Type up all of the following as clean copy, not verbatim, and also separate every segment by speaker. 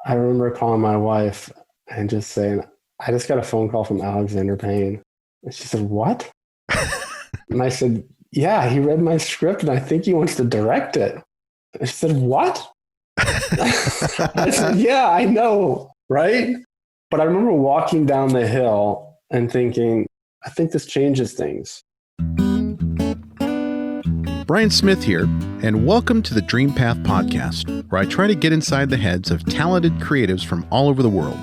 Speaker 1: I remember calling my wife and just saying, I just got a phone call from Alexander Payne. And she said, what? And I said, yeah, he read my script and I think he wants to direct it. And she said, what? I said, yeah, I know, right? But I remember walking down the hill and thinking, I think this changes things.
Speaker 2: Brian Smith here, and welcome to the Dream Path Podcast, where I try to get inside the heads of talented creatives from all over the world.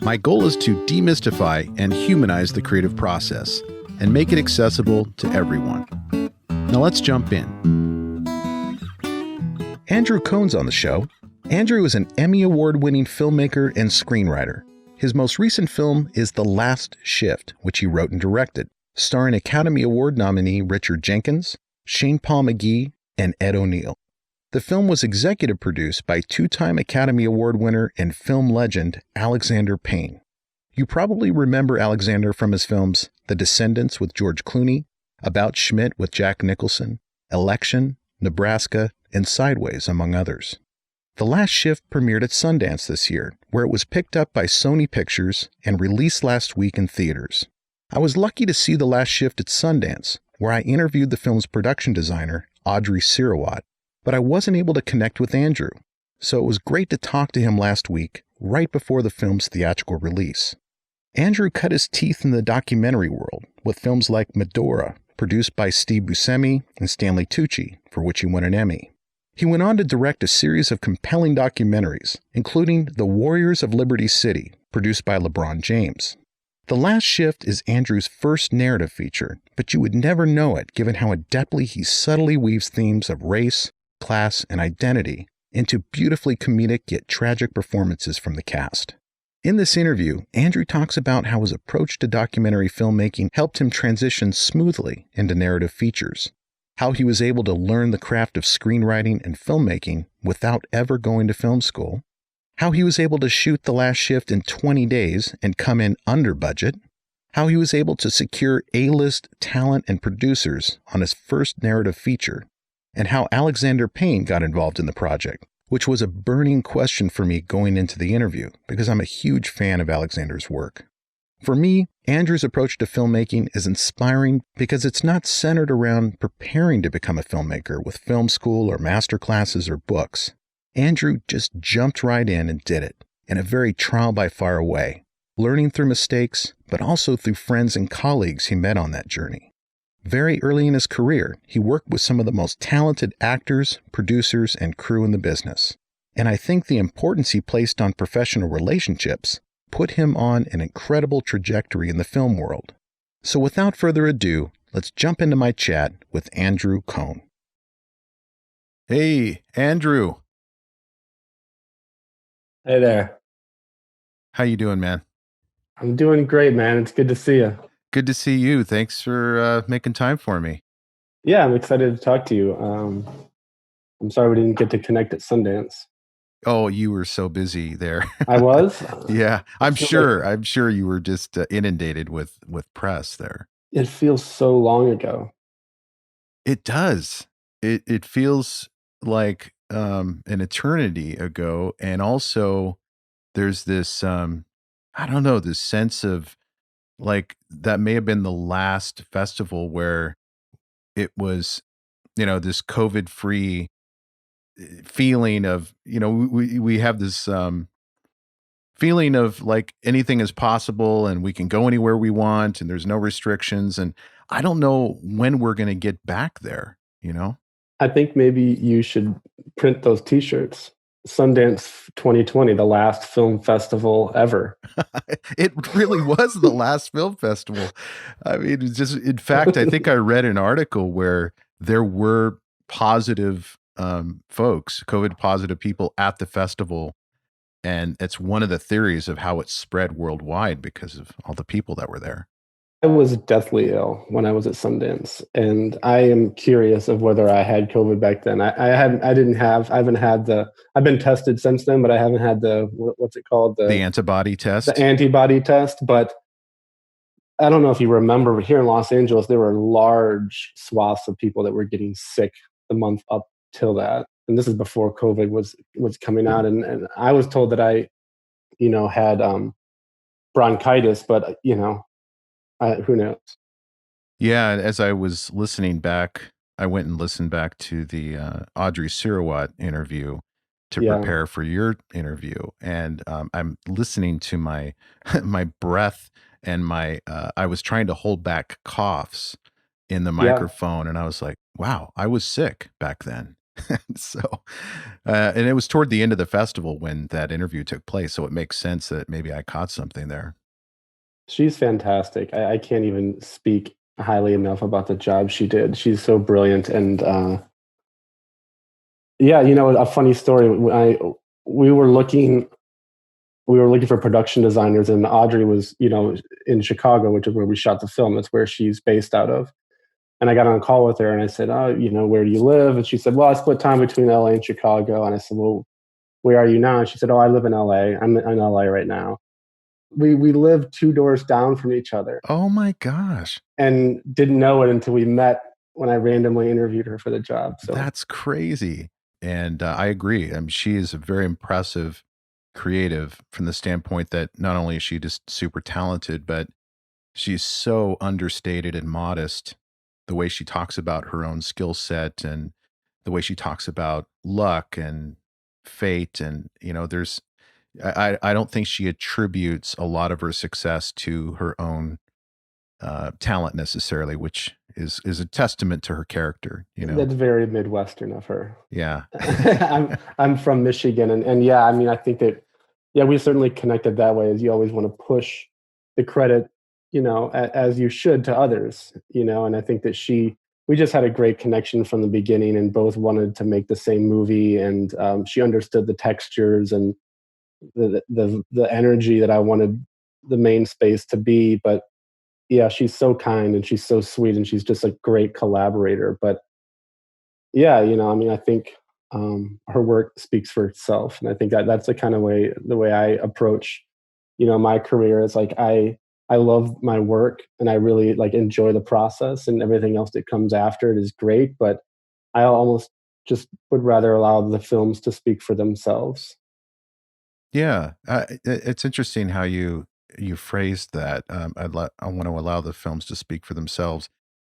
Speaker 2: My goal is to demystify and humanize the creative process and make it accessible to everyone. Now let's jump in. Andrew Cohn's on the show. Andrew is an Emmy-Award winning filmmaker and screenwriter. His most recent film is The Last Shift, which he wrote and directed, starring Academy Award nominee Richard Jenkins, Paul McGuie, and Ed O'Neill. The film was executive produced by two-time Academy Award winner and film legend Alexander Payne. You probably remember Alexander from his films The Descendants with George Clooney, About Schmidt with Jack Nicholson, Election, Nebraska, and Sideways, among others. The Last Shift premiered at Sundance this year, where it was picked up by Sony Pictures and released last week in theaters. I was lucky to see The Last Shift at Sundance, where I interviewed the film's production designer, Adri Siriwatt, but I wasn't able to connect with Andrew, so it was great to talk to him last week, right before the film's theatrical release. Andrew cut his teeth in the documentary world with films like Medora, produced by Steve Buscemi and Stanley Tucci, for which he won an Emmy. He went on to direct a series of compelling documentaries, including The Warriors of Liberty City, produced by Lebron James. The Last Shift is Andrew's first narrative feature, but you would never know it given how adeptly he subtly weaves themes of race, class, and identity into beautifully comedic yet tragic performances from the cast. In this interview, Andrew talks about how his approach to documentary filmmaking helped him transition smoothly into narrative features, how he was able to learn the craft of screenwriting and filmmaking without ever going to film school, how he was able to shoot The Last Shift in 20 days and come in under budget, how he was able to secure A-list talent and producers on his first narrative feature, and how Alexander Payne got involved in the project, which was a burning question for me going into the interview because I'm a huge fan of Alexander's work. For me, Andrew's approach to filmmaking is inspiring because it's not centered around preparing to become a filmmaker with film school or master classes or books. Andrew just jumped right in and did it, in a very trial-by-fire way, learning through mistakes, but also through friends and colleagues he met on that journey. Very early in his career, he worked with some of the most talented actors, producers, and crew in the business. And I think the importance he placed on professional relationships put him on an incredible trajectory in the film world. So without further ado, let's jump into my chat with Andrew Cohn. Hey, Andrew.
Speaker 1: Hey there.
Speaker 2: How you doing, man?
Speaker 1: I'm doing great, man. It's good to see you.
Speaker 2: Good to see you. Thanks for making time for me.
Speaker 1: Yeah, I'm excited to talk to you. I'm sorry we didn't get to connect at Sundance.
Speaker 2: Oh, you were so busy there.
Speaker 1: I was?
Speaker 2: Yeah, I'm sure you were just inundated with press there.
Speaker 1: It feels so long ago.
Speaker 2: It does. It feels like an eternity ago, and also there's this I don't know, this sense of like that may have been the last festival where it was, this COVID-free feeling of, we have this feeling of like anything is possible and we can go anywhere we want and there's no restrictions. And I don't know when we're going to get back there,
Speaker 1: I think maybe you should print those T-shirts. Sundance 2020, the last film festival ever.
Speaker 2: It really was the last film festival. I mean, it's just, in fact, I think I read an article where there were positive folks, COVID positive people at the festival. And it's one of the theories of how it spread worldwide because of all the people that were there.
Speaker 1: I was deathly ill when I was at Sundance, and I am curious of whether I had COVID back then. I've been tested since then, but I haven't had what's it called?
Speaker 2: The antibody test?
Speaker 1: The antibody test, but I don't know if you remember, but here in Los Angeles, there were large swaths of people that were getting sick the month up till that. and this is before COVID was coming out, and I was told that I, had bronchitis, but who knows?
Speaker 2: Yeah, as I was listening back, I went and listened back to the Adri Siriwatt interview to
Speaker 1: Yeah,
Speaker 2: prepare for your interview, and I'm listening to my my breath and my I was trying to hold back coughs in the
Speaker 1: yeah.
Speaker 2: microphone, and I was like, "Wow, I was sick back then." So, and it was toward the end of the festival when that interview took place, so it makes sense that maybe I caught something there.
Speaker 1: She's fantastic. I can't even speak highly enough about the job she did. She's so brilliant, and yeah, a funny story. We were looking we were looking for production designers, and Audrey was, in Chicago, which is where we shot the film. That's where she's based out of. And I got on a call with her, and I said, "Oh, where do you live?" And she said, "Well, I split time between LA and Chicago." And I said, "Well, where are you now?" And she said, "Oh, I live in LA. I'm in LA right now." We lived two doors down from each other,
Speaker 2: Oh my gosh.
Speaker 1: and didn't know it until we met when I randomly interviewed her for the job. So
Speaker 2: That's crazy. And I agree. She is a very impressive creative from the standpoint that not only is she just super talented, but she's so understated and modest. The way she talks about her own skill set and the way she talks about luck and fate. And, I don't think she attributes a lot of her success to her own talent necessarily, which is a testament to her character.
Speaker 1: that's very Midwestern of her.
Speaker 2: Yeah.
Speaker 1: I'm from Michigan, and yeah, I mean, I think that, yeah, we certainly connected that way. As you always want to push the credit, as you should, to others, and I think that we just had a great connection from the beginning, and both wanted to make the same movie, and she understood the textures and the energy that I wanted the main space to be. But yeah, she's so kind, and she's so sweet, and she's just a great collaborator. But yeah, I mean, I think her work speaks for itself, and I think that's the way I approach, my career. Is like I love my work, and I really like enjoy the process, and everything else that comes after it is great. But I almost just would rather allow the films to speak for themselves.
Speaker 2: Yeah, it's interesting how you phrased that. I want to allow the films to speak for themselves.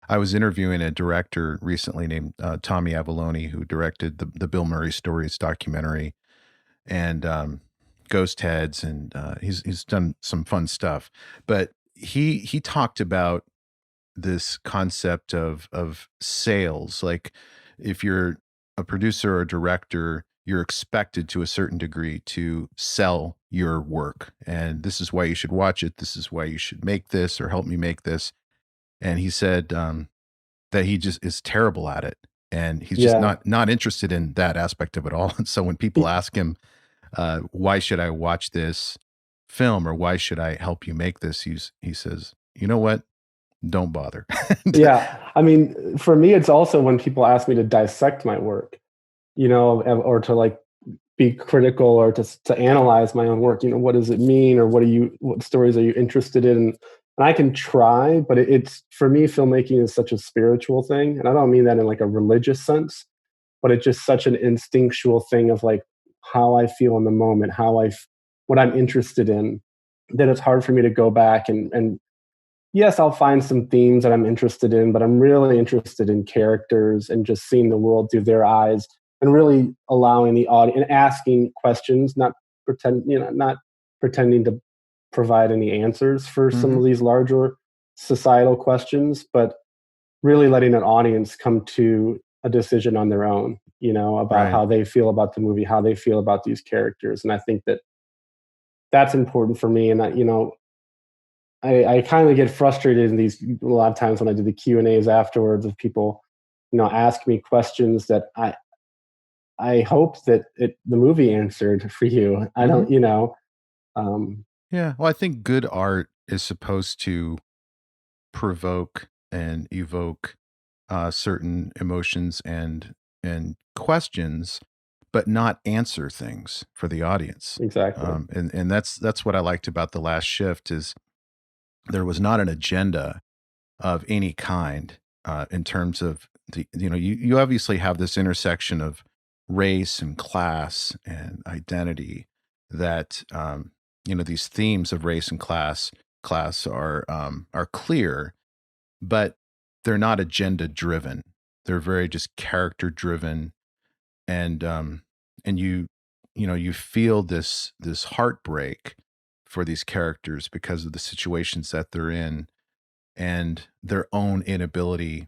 Speaker 2: I was interviewing a director recently named Tommy Avalone, who directed the Bill Murray Stories documentary and Ghost Heads, and he's done some fun stuff. But he talked about this concept of sales. Like if you're a producer or a director, you're expected to a certain degree to sell your work. And this is why you should watch it. This is why you should make this or help me make this. And he said that he just is terrible at it. And he's just
Speaker 1: Yeah.
Speaker 2: not interested in that aspect of it all. And so when people ask him, why should I watch this film or why should I help you make this? He says, you know what? Don't bother.
Speaker 1: Yeah. I mean, for me, it's also when people ask me to dissect my work, or to like be critical, or to analyze my own work. What does it mean, or what stories are you interested in? And I can try, but it's for me, filmmaking is such a spiritual thing, and I don't mean that in like a religious sense, but it's just such an instinctual thing of like how I feel in the moment, what I'm interested in. That it's hard for me to go back and yes, I'll find some themes that I'm interested in, but I'm really interested in characters and just seeing the world through their eyes, and really allowing the audience and asking questions, not pretending to provide any answers for some
Speaker 2: Mhm.
Speaker 1: of these larger societal questions, but really letting an audience come to a decision on their own, about
Speaker 2: Right.
Speaker 1: how they feel about the movie, how they feel about these characters. And I think that that's important for me. And I kind of get frustrated in these a lot of times when I do the Q&As afterwards, of people, ask me questions that I hope that the movie answered for you. I
Speaker 2: Mhm.
Speaker 1: don't, um,
Speaker 2: Yeah. Well, I think good art is supposed to provoke and evoke certain emotions and questions, but not answer things for the audience.
Speaker 1: exactly.
Speaker 2: And that's what I liked about the last shift is there was not an agenda of any kind in terms of you obviously have this intersection of race and class and identity, that these themes of race and class are clear, but they're not agenda driven. They're very just character driven, and you feel this heartbreak for these characters because of the situations that they're in and their own inability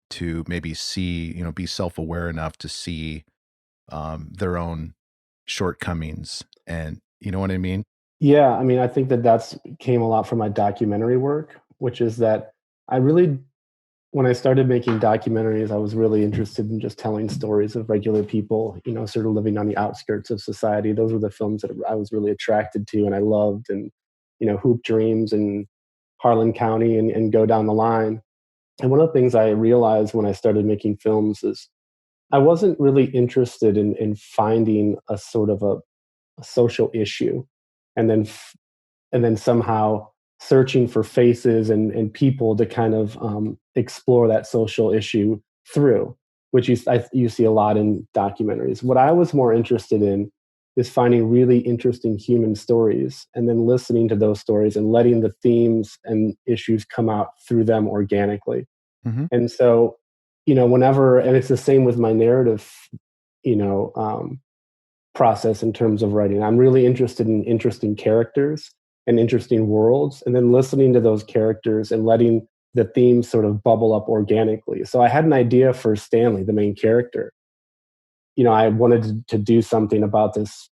Speaker 2: to maybe see, be self-aware enough to see their own shortcomings. And you know what I mean?
Speaker 1: Yeah, I mean, I think that that's came a lot from my documentary work, which is that I really, when I started making documentaries, I was really interested in just telling stories of regular people, sort of living on the outskirts of society. Those were the films that I was really attracted to and I loved, and, Hoop Dreams and Harlan County and go down the line. And one of the things I realized when I started making films is I wasn't really interested in finding a sort of a social issue and then and then somehow searching for faces and people to kind of explore that social issue through, which you see a lot in documentaries. What I was more interested in is finding really interesting human stories and then listening to those stories and letting the themes and issues come out through them organically.
Speaker 2: Mm-hmm.
Speaker 1: And so, and it's the same with my narrative, you know, um, process in terms of writing. I'm really interested in interesting characters and interesting worlds, and then listening to those characters and letting the themes sort of bubble up organically. So I had an idea for Stanley, the main character. I wanted to do something about this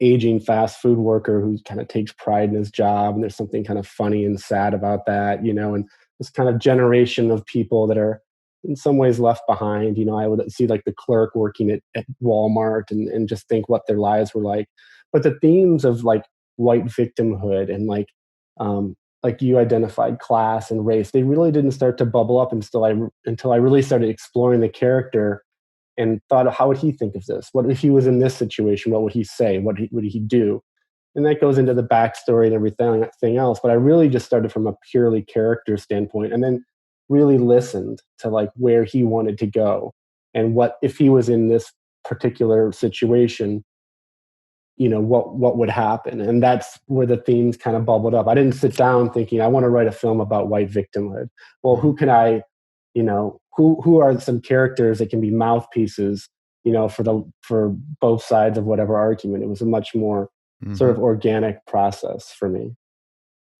Speaker 1: aging fast food worker who kind of takes pride in his job, and there's something kind of funny and sad about that, and this kind of generation of people that are in some ways left behind. I would see like the clerk working at Walmart and just think what their lives were like. But the themes of like white victimhood and like you identified class and race, they really didn't start to bubble up until I really started exploring the character and thought, how would he think of this? What if he was in this situation? What would he say? What would he do? And that goes into the backstory and everything else. But I really just started from a purely character standpoint, and then really listened to like where he wanted to go and what if he was in this particular situation, what would happen. And that's where the themes kind of bubbled up. I didn't sit down thinking I want to write a film about white victimhood. Well, who can I, who are some characters that can be mouthpieces, for both sides of whatever argument. It was a much more sort of organic process for me.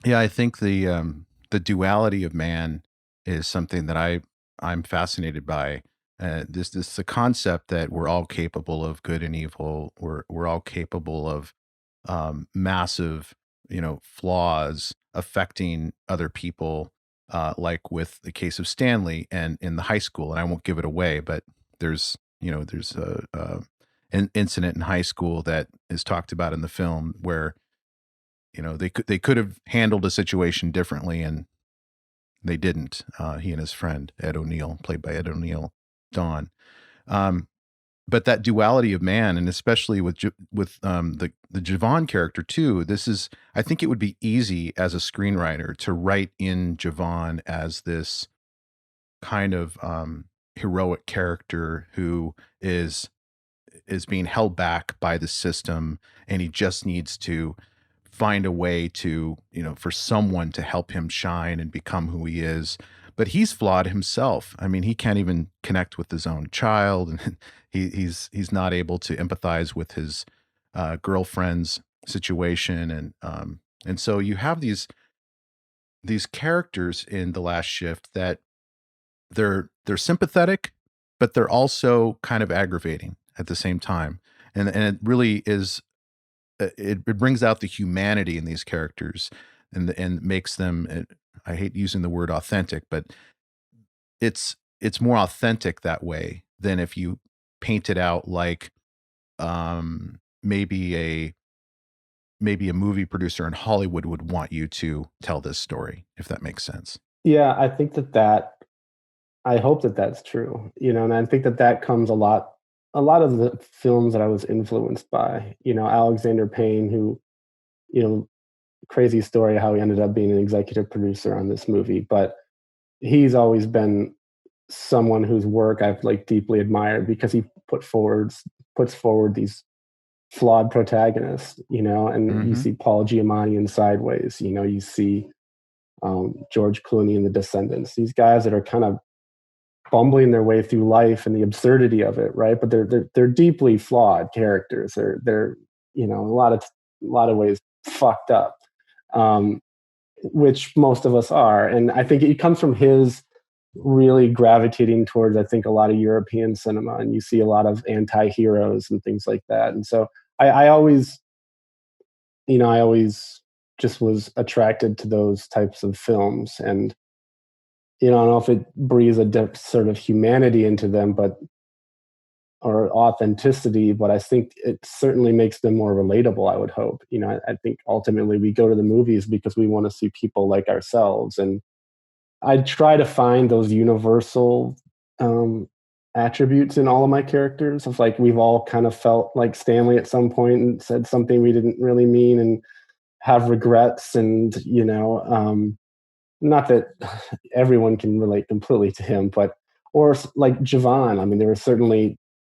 Speaker 2: Yeah, I think the duality of man is something that I'm fascinated by. This the concept that we're all capable of good and evil. We're all capable of massive, flaws affecting other people, like with the case of Stanley and in the high school. And I won't give it away, but there's an incident in high school that is talked about in the film where they could have handled a situation differently, and they didn't. He and his friend Ed O'Neill, played by Ed O'Neill, Don. Um, but that duality of man, and especially with the Javon character too. I think it would be easy as a screenwriter to write in Javon as this kind of heroic character who is being held back by the system, and he just needs to find a way to, for someone to help him shine and become who he is. But he's flawed himself. I mean, he can't even connect with his own child, and he's not able to empathize with his girlfriend's situation, and so you have these characters in The Last Shift that they're sympathetic, but they're also kind of aggravating at the same time, and it really is. It brings out the humanity in these characters, and makes them. I hate using the word authentic, but it's more authentic that way than if you paint it out like maybe a movie producer in Hollywood would want you to tell this story, if that makes sense.
Speaker 1: Yeah, I think I hope that that's true, and I think that comes a lot of the films that I was influenced by, Alexander Payne, who, crazy story how he ended up being an executive producer on this movie, but he's always been someone whose work I've like deeply admired because he put puts forward these flawed protagonists, you know, and you see Paul Giamatti in Sideways, you know, you see George Clooney in The Descendants, these guys that are kind of bumbling their way through life and the absurdity of it, right? But they're deeply flawed characters. They're you know, a lot of ways fucked up, which most of us are. And I think it comes from his really gravitating towards, I think, a lot of European cinema, and you see a lot of anti-heroes and things like that. And so I always, you know, I always just was attracted to those types of films. And, you know, I don't know if it breathes a sort of humanity into them, or authenticity, but I think it certainly makes them more relatable, I would hope. You know, I think ultimately we go to the movies because we want to see people like ourselves. And I try to find those universal attributes in all of my characters, of like, we've all kind of felt like Stanley at some point and said something we didn't really mean and have regrets. And, you know, not that everyone can relate completely to him, but, or like Javon. I mean, there were certainly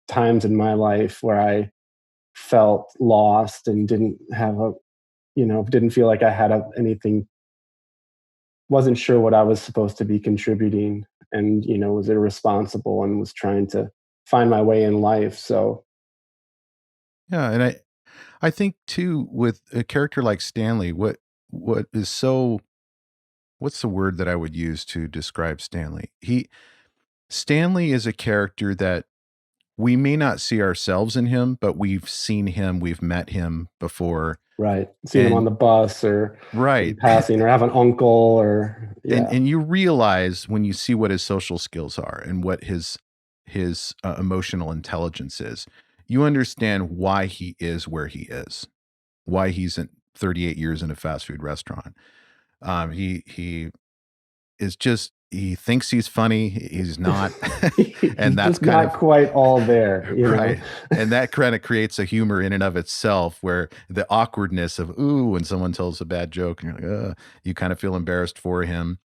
Speaker 1: times in my life where I felt lost and didn't feel like I had anything, wasn't sure what I was supposed to be contributing, and, you know, was irresponsible and was trying to find my way in life. So
Speaker 2: Yeah, and I think too, with a character like Stanley, what is so, what's the word that I would use to describe Stanley? Stanley is a character that we may not see ourselves in him, but we've seen him, we've met him before.
Speaker 1: Right. Seen him on the bus or
Speaker 2: right
Speaker 1: passing, or have an uncle, or
Speaker 2: and you realize when you see what his social skills are and what his emotional intelligence is, you understand why he is where he is, why he's in 38 years in a fast food restaurant. He is just, he thinks he's funny. He's not. And that's
Speaker 1: just not quite all there. You
Speaker 2: right.
Speaker 1: know?
Speaker 2: And that kind of creates a humor in and of itself, where the awkwardness of, ooh, when someone tells a bad joke and you're like, you kind of feel embarrassed for him.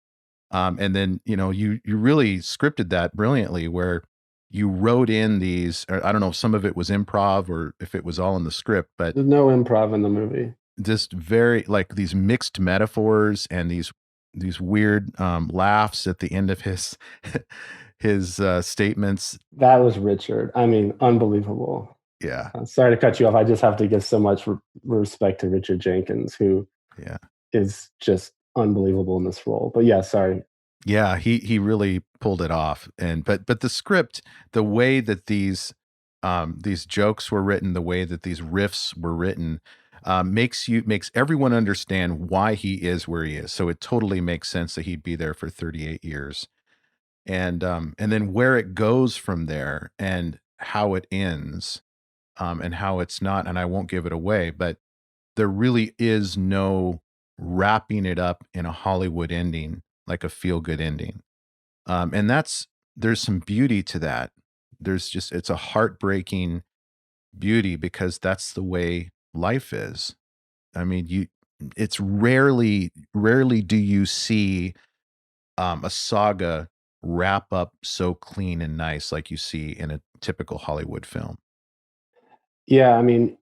Speaker 2: And then, you know, you really scripted that brilliantly, where you wrote in these, or I don't know if some of it was improv or if it was all in the script, but
Speaker 1: there's no improv in the movie.
Speaker 2: Just very, like, these mixed metaphors and these weird laughs at the end of his his statements.
Speaker 1: That was Richard. I mean, unbelievable.
Speaker 2: Yeah.
Speaker 1: Sorry to cut you off. I just have to give so much respect to Richard Jenkins, who is just unbelievable in this role. But yeah, sorry.
Speaker 2: Yeah, he really pulled it off. And but the script, the way that these jokes were written, the way that these riffs were written, makes everyone understand why he is where he is. So it totally makes sense that he'd be there for 38 years. And then where it goes from there and how it ends, and how it's not, and I won't give it away, but there really is no wrapping it up in a Hollywood ending, like a feel-good ending. And there's some beauty to that. It's a heartbreaking beauty, because that's the way life is. I mean, it's rarely do you see a saga wrap up so clean and nice like you see in a typical Hollywood film.
Speaker 1: Yeah, I mean,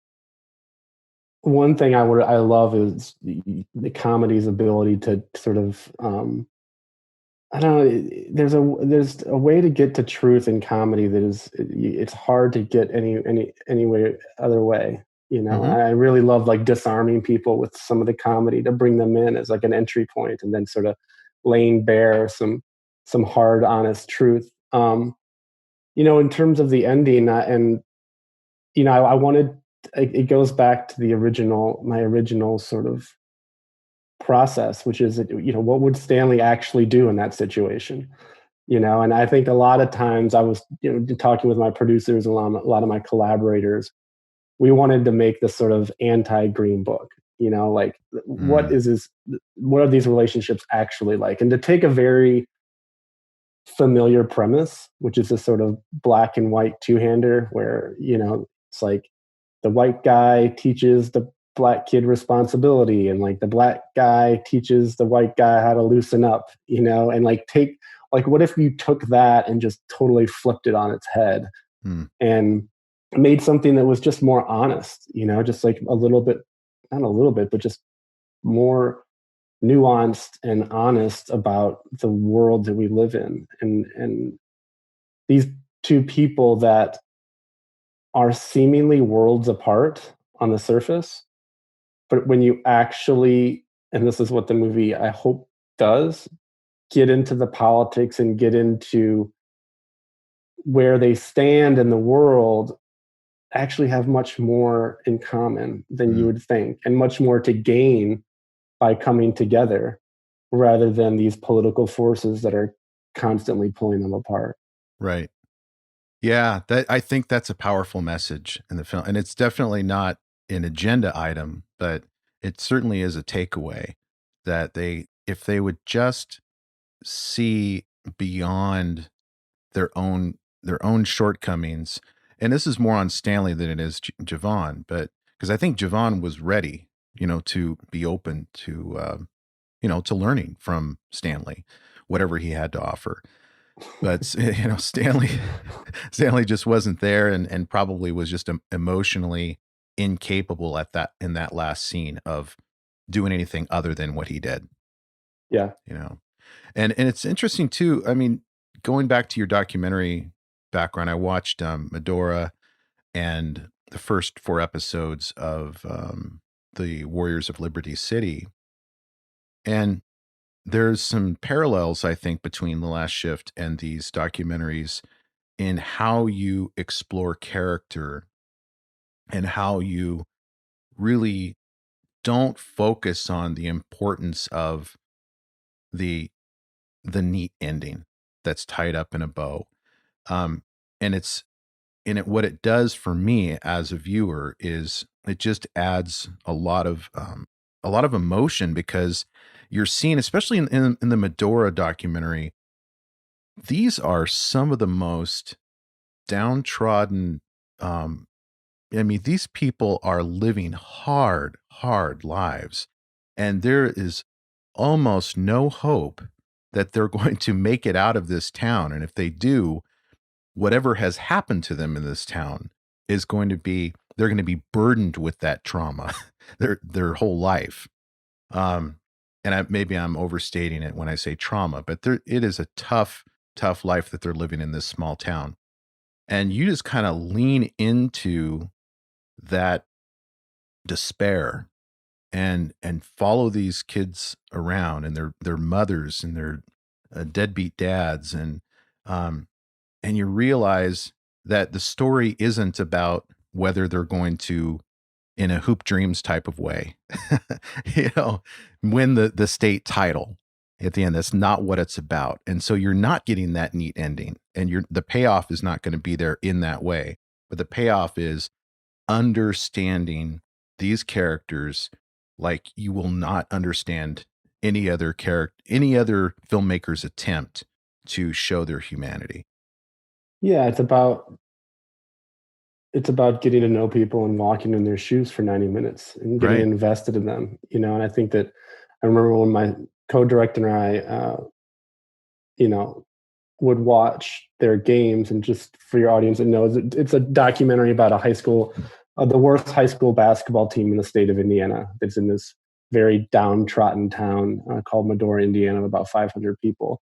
Speaker 1: one thing I love is the comedy's ability to sort of I don't know. There's a way to get to truth in comedy that it's hard to get any way other way. You know,
Speaker 2: Mhm.
Speaker 1: I really love like disarming people with some of the comedy to bring them in as like an entry point, and then sort of laying bare some hard, honest truth. You know, in terms of the ending, and you know, I wanted, it goes back to my original sort of process, which is, you know, what would Stanley actually do in that situation? You know, and I think a lot of times I was, you know, talking with my producers, a lot of my collaborators, we wanted to make this sort of anti-Green Book, you know, like what are these relationships actually like? And to take a very familiar premise, which is this sort of black and white two-hander where, you know, it's like the white guy teaches the black kid responsibility, and like the black guy teaches the white guy how to loosen up, you know, and like what if you took that and just totally flipped it on its head? And made something that was just more honest, just like a little bit, not a little bit, but just more nuanced and honest about the world that we live in. And these two people that are seemingly worlds apart on the surface, but when you actually, and this is what the movie I hope does, get into the politics and get into where they stand in the world, actually have much more in common than you would think, and much more to gain by coming together rather than these political forces that are constantly pulling them apart.
Speaker 2: Right. Yeah, I think that's a powerful message in the film, and it's definitely not an agenda item, but it certainly is a takeaway that if they would just see beyond their own shortcomings, and this is more on Stanley than it is Javon, but because I think Javon was ready, to be open to, to learning from Stanley, whatever he had to offer. But Stanley just wasn't there, and probably was just emotionally incapable in that last scene of doing anything other than what he did.
Speaker 1: Yeah.
Speaker 2: And it's interesting too. I mean, going back to your documentary background, I watched Medora and the first 4 episodes of the Warriors of Liberty City, and there's some parallels, I think, between The Last Shift and these documentaries in how you explore character and how you really don't focus on the importance of the neat ending that's tied up in a bow. And what it does for me as a viewer is it just adds a lot of emotion, because you're seeing, especially in the Medora documentary, these are some of the most downtrodden. These people are living hard lives, and there is almost no hope that they're going to make it out of this town. And if they do, whatever has happened to them in this town is going to be, they're going to be burdened with that trauma their whole life. Maybe I'm overstating it when I say trauma, but it is a tough life that they're living in this small town. And you just kind of lean into that despair and follow these kids around, and their mothers and their deadbeat dads, and you realize that the story isn't about whether they're going to, in a Hoop Dreams type of way, win the state title at the end. That's not what it's about. And so you're not getting that neat ending, and the payoff is not going to be there in that way. But the payoff is understanding these characters like you will not understand any other filmmaker's attempt to show their humanity.
Speaker 1: Yeah, it's about getting to know people and walking in their shoes for 90 minutes and getting invested in them, and I think that I remember when my co-director and I, would watch their games. And just for your audience that knows, it's a documentary about a high school, the worst high school basketball team in the state of Indiana. That's in this very downtrodden town called Medora, Indiana, of about 500 people.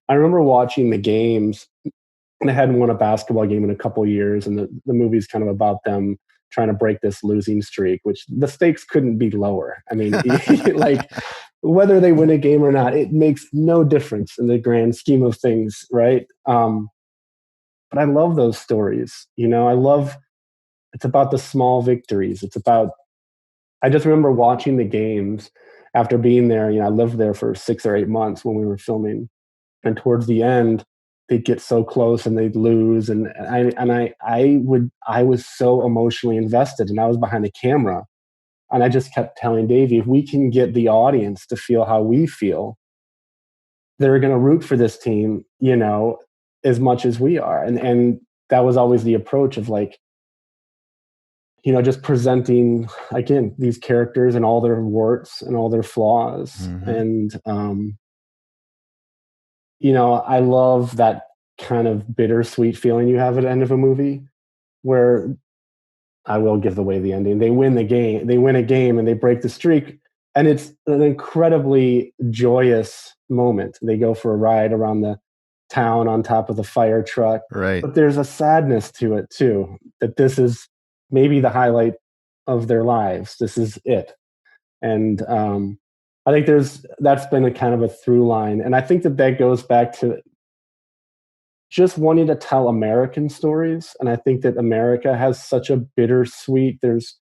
Speaker 1: I remember watching the games, and they hadn't won a basketball game in a couple of years. And the movie's kind of about them trying to break this losing streak, which the stakes couldn't be lower. I mean, like, whether they win a game or not, it makes no difference in the grand scheme of things, right? But I love those stories. It's about the small victories. I just remember watching the games after being there. I lived there for 6 or 8 months when we were filming. And towards the end, they'd get so close and they'd lose. And I was so emotionally invested, and I was behind the camera. And I just kept telling Davey, if we can get the audience to feel how we feel, they're going to root for this team, as much as we are. And that was always the approach of, like, just presenting, again, these characters and all their warts and all their flaws. Mm-hmm. And, I love that kind of bittersweet feeling you have at the end of a movie, where I will give away the ending. They win a game and they break the streak. And it's an incredibly joyous moment. They go for a ride around the town on top of the fire truck.
Speaker 2: Right.
Speaker 1: But there's a sadness to it too, that this is maybe the highlight of their lives. This is it. And I think that's been a kind of a through line. And I think that goes back to just wanting to tell American stories. And I think that America has such a bittersweet, there's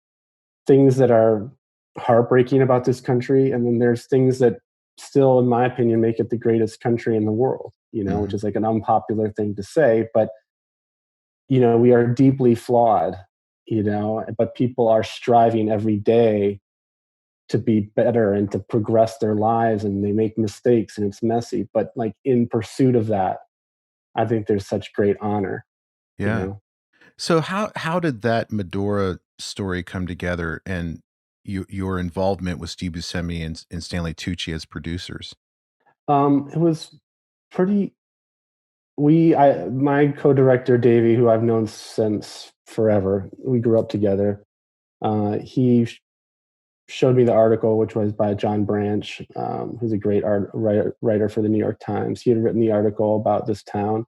Speaker 1: things that are heartbreaking about this country. And then there's things that still, in my opinion, make it the greatest country in the world, which is like an unpopular thing to say, but, we are deeply flawed, but people are striving every day to be better and to progress their lives, and they make mistakes and it's messy. But like in pursuit of that, I think there's such great honor.
Speaker 2: Yeah. So how did that Medora story come together, and your involvement with Steve Buscemi and Stanley Tucci as producers?
Speaker 1: It was pretty. My co-director Davey, who I've known since forever, we grew up together. He showed me the article, which was by John Branch, who's a great writer for the New York Times. He had written the article about this town.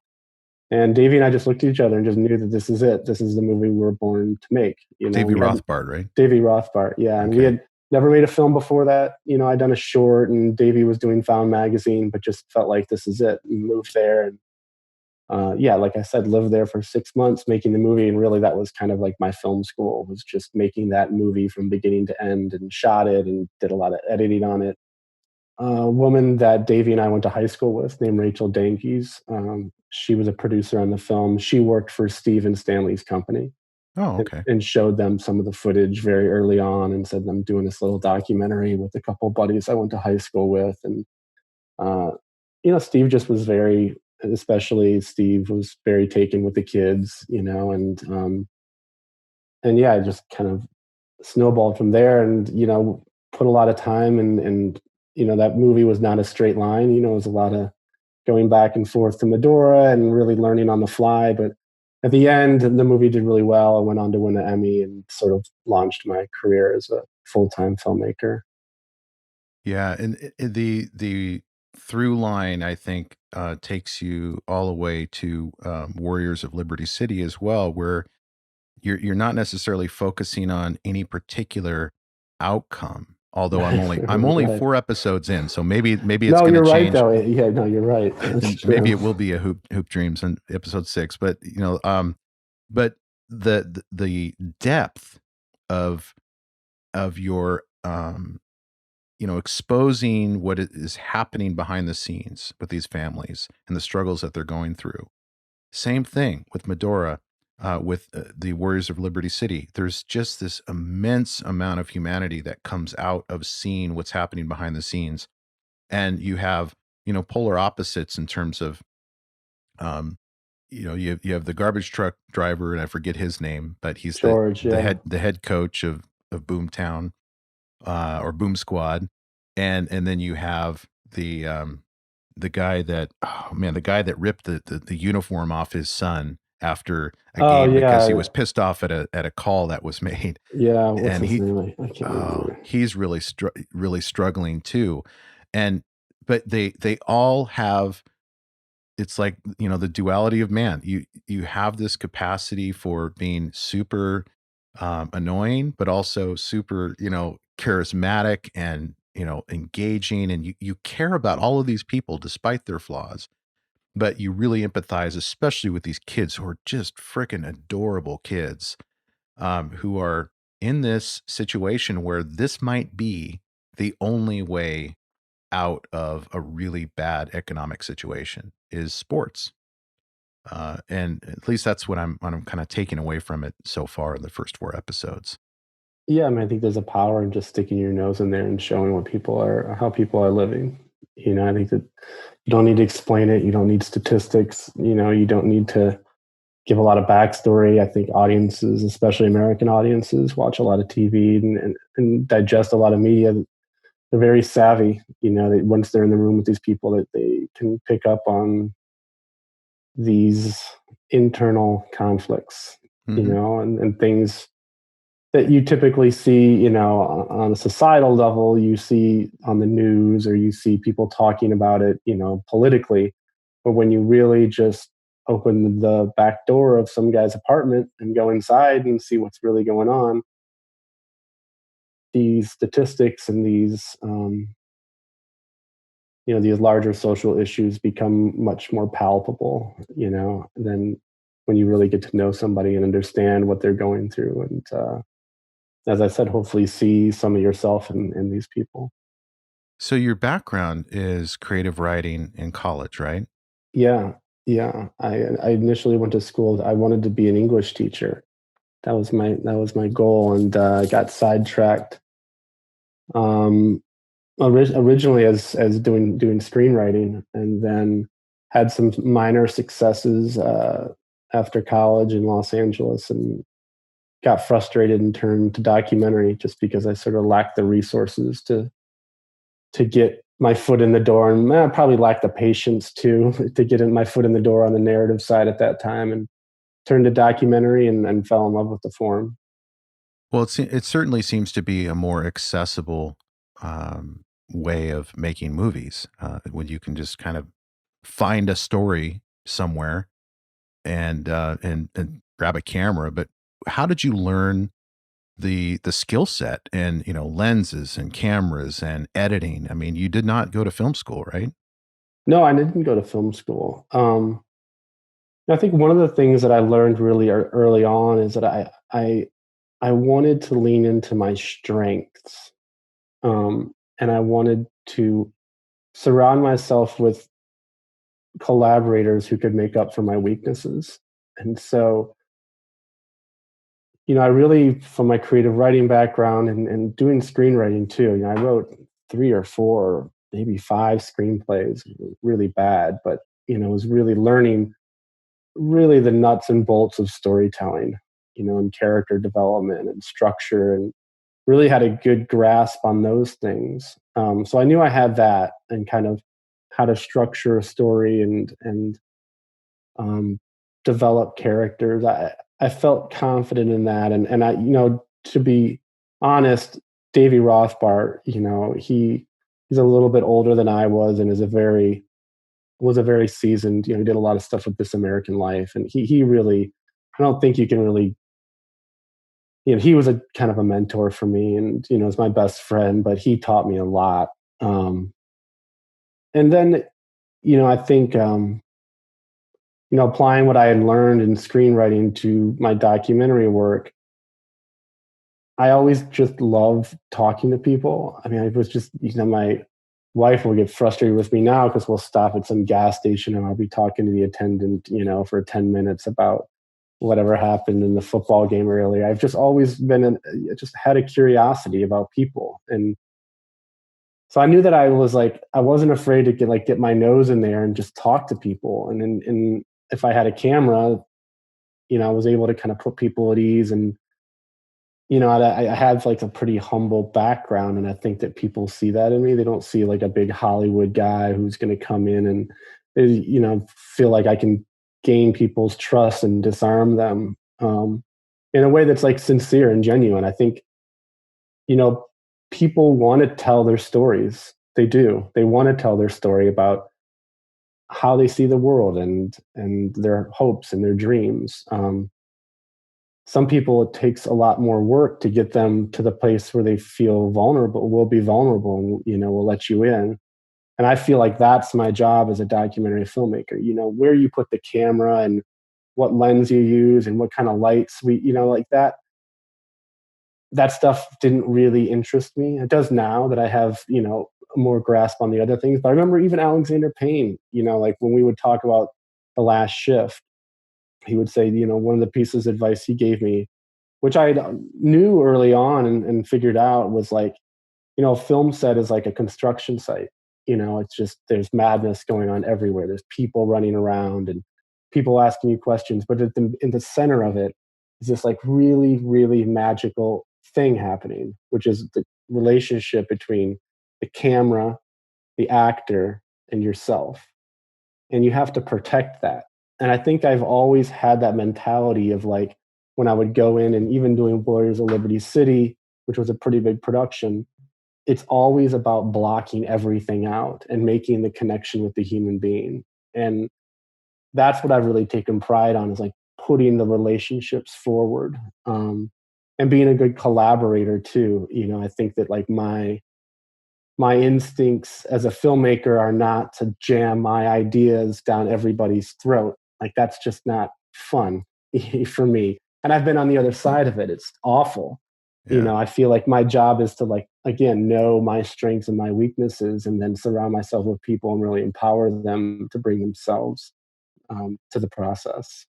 Speaker 1: And Davey and I just looked at each other and just knew that this is it. This is the movie we were born to make.
Speaker 2: Davey Rothbard, right?
Speaker 1: Davey Rothbart, yeah. And we had never made a film before that. I'd done a short, and Davey was doing Found Magazine, but just felt like this is it. And moved there, and like I said, lived there for 6 months making the movie. And really, that was kind of like my film school, was just making that movie from beginning to end, and shot it and did a lot of editing on it. A woman that Davey and I went to high school with, named Rachel Jenkins. She was a producer on the film. She worked for Steve and Stanley's company.
Speaker 2: Oh, okay.
Speaker 1: And showed them some of the footage very early on, and said, I'm doing this little documentary with a couple of buddies I went to high school with. And, Steve just was especially Steve was very taken with the kids, and yeah, it just kind of snowballed from there, and, put a lot of time and that movie was not a straight line. It was a lot of going back and forth to Medora and really learning on the fly. But at the end, the movie did really well. I went on to win an Emmy and sort of launched my career as a full-time filmmaker.
Speaker 2: Yeah, and the through line, I think, takes you all the way to Warriors of Liberty City as well, where you're not necessarily focusing on any particular outcome. Although I'm only right. 4 episodes in, so maybe it's going to change.
Speaker 1: No, you're right though. Yeah, no, you're right.
Speaker 2: Maybe it will be a Hoop Dreams in episode 6, but but the depth of your exposing what is happening behind the scenes with these families and the struggles that they're going through. Same thing with Medora. With the Warriors of Liberty City, there's just this immense amount of humanity that comes out of seeing what's happening behind the scenes. And you have, polar opposites in terms of, you have the garbage truck driver, and I forget his name, but he's
Speaker 1: George,
Speaker 2: the head coach of Boomtown, or Boom Squad. And then you have the guy that ripped the uniform off his son after a game because he was pissed off at a call that was made.
Speaker 1: Yeah, what's his name? I can't remember.
Speaker 2: He's really struggling too, but they all have. It's like the duality of man. You have this capacity for being super annoying, but also super charismatic and engaging, and you care about all of these people despite their flaws. But you really empathize, especially with these kids who are just freaking adorable kids, who are in this situation where this might be the only way out of a really bad economic situation is sports. And at least that's what I'm kind of taking away from it so far in the first 4 episodes.
Speaker 1: Yeah, I mean, I think there's a power in just sticking your nose in there and showing how people are living. I think that you don't need to explain it. You don't need statistics. You don't need to give a lot of backstory. I think audiences, especially American audiences, watch a lot of TV and digest a lot of media. They're very savvy. Once they're in the room with these people, that they can pick up on these internal conflicts
Speaker 2: Mm-hmm.
Speaker 1: and things that you typically see, on a societal level, you see on the news or you see people talking about it, politically. But when you really just open the back door of some guy's apartment and go inside and see what's really going on, these statistics and these larger social issues become much more palpable, than when you really get to know somebody and understand what they're going through. And as I said, hopefully see some of yourself in these people.
Speaker 2: So your background is creative writing in college, right?
Speaker 1: Yeah, yeah. I initially went to school. I wanted to be an English teacher. That was my goal, and I got sidetracked. Um, Originally as doing screenwriting, and then had some minor successes after college in Los Angeles, and got frustrated and turned to documentary just because I sort of lacked the resources to get my foot in the door, and I probably lacked the patience too to get my foot in the door on the narrative side at that time, and turned to documentary and fell in love with the form.
Speaker 2: Well, it certainly seems to be a more accessible way of making movies when you can just kind of find a story somewhere and grab a camera. But how did you learn the skill set and lenses and cameras and editing? I mean, you did not go to film school, right?
Speaker 1: No, I didn't go to film school. I think one of the things that I learned really early on is that I wanted to lean into my strengths, and I wanted to surround myself with collaborators who could make up for my weaknesses. And so, I really, from my creative writing background and doing screenwriting too, I wrote 3 or 4, maybe 5 screenplays, really bad, but, was really learning really the nuts and bolts of storytelling, and character development and structure, and really had a good grasp on those things. So I knew I had that, and kind of how to structure a story and um, develop characters. I felt confident in that, and I, to be honest, Davy Rothbart, he's a little bit older than I was, and was a very seasoned. He did a lot of stuff with This American Life, and he really, I don't think you can really. He was a kind of a mentor for me, and is my best friend, but he taught me a lot. Um, and then, I think applying what I had learned in screenwriting to my documentary work, I always just love talking to people. I mean, I was just, my wife will get frustrated with me now because we'll stop at some gas station and I'll be talking to the attendant, for 10 minutes about whatever happened in the football game earlier. I've just always just had a curiosity about people. And so I knew that I wasn't afraid to get my nose in there and just talk to people. And if I had a camera, I was able to kind of put people at ease. And I have like a pretty humble background, and I think that people see that in me. They don't see like a big Hollywood guy who's going to come in and feel like I can gain people's trust and disarm them in a way that's like sincere and genuine. I think you know people want to tell their stories. They do. They want to tell their story about how they see the world and their hopes and their dreams. Some people, it takes a lot more work to get them to the place where they feel vulnerable, will be vulnerable, and will let you in. And I feel like that's my job as a documentary filmmaker. Where you put the camera and what lens you use and what kind of lights like that stuff didn't really interest me. It does now that I have more grasp on the other things. But I remember even Alexander Payne, like when we would talk about The Last Shift, he would say, one of the pieces of advice he gave me, which I knew early on and figured out, was like, a film set is like a construction site. It's just, there's madness going on everywhere. There's people running around and people asking you questions, but in the center of it is this like really, really magical thing happening, which is the relationship between the camera, the actor, and yourself. And you have to protect that. And I think I've always had that mentality of like, when I would go in, and even doing Warriors of Liberty City, which was a pretty big production, it's always about blocking everything out and making the connection with the human being. And that's what I've really taken pride on, is like putting the relationships forward, and being a good collaborator too. I think that like my instincts as a filmmaker are not to jam my ideas down everybody's throat. Like that's just not fun for me. And I've been on the other side of it. It's awful.
Speaker 2: Yeah.
Speaker 1: I feel like my job is to, like, again, know my strengths and my weaknesses, and then surround myself with people and really empower them to bring themselves to the process.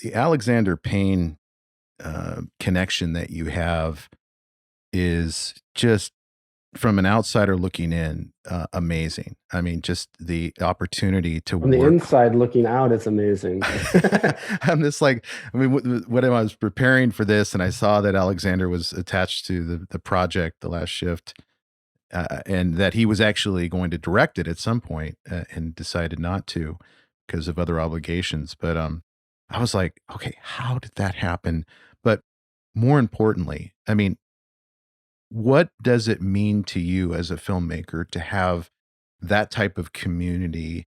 Speaker 2: The Alexander Payne connection that you have is just, from an outsider looking in, amazing. I mean, just the opportunity to
Speaker 1: From the
Speaker 2: work.
Speaker 1: inside looking out, it's amazing.
Speaker 2: I'm just like, I mean, when I was preparing for this and I saw that Alexander was attached to the project, The Last Shift, and that he was actually going to direct it at some point, and decided not to because of other obligations. But I was like, okay, how did that happen? But more importantly, I mean, what does it mean to you as a filmmaker to have that type of community,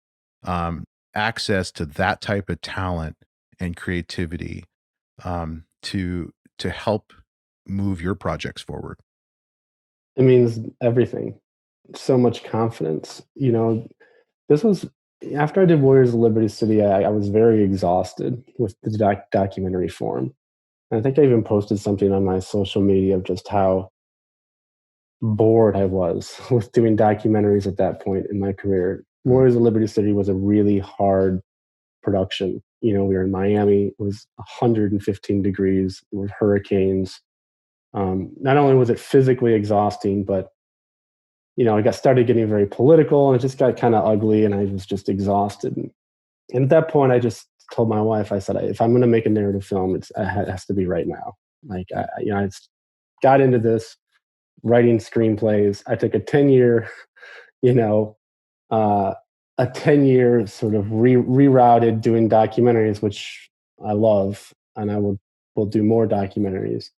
Speaker 2: um, access to that type of talent and creativity, to help move your projects forward?
Speaker 1: It means everything. So much confidence. This was after I did Warriors of Liberty City. I was very exhausted with the documentary form. And I think I even posted something on my social media of just how bored I was with doing documentaries at that point in my career.
Speaker 2: Mm.
Speaker 1: Warriors of Liberty City was a really hard production. We were in Miami. It was 115 degrees. There were hurricanes. Not only was it physically exhausting, but it got started getting very political, and it just got kind of ugly, and I was just exhausted. And at that point, I just told my wife, I said, if I'm going to make a narrative film, it has to be right now. Like, I got into this writing screenplays. I took a 10-year, you know, uh, a 10-year sort of rerouted doing documentaries, which I love, and I will do more documentaries.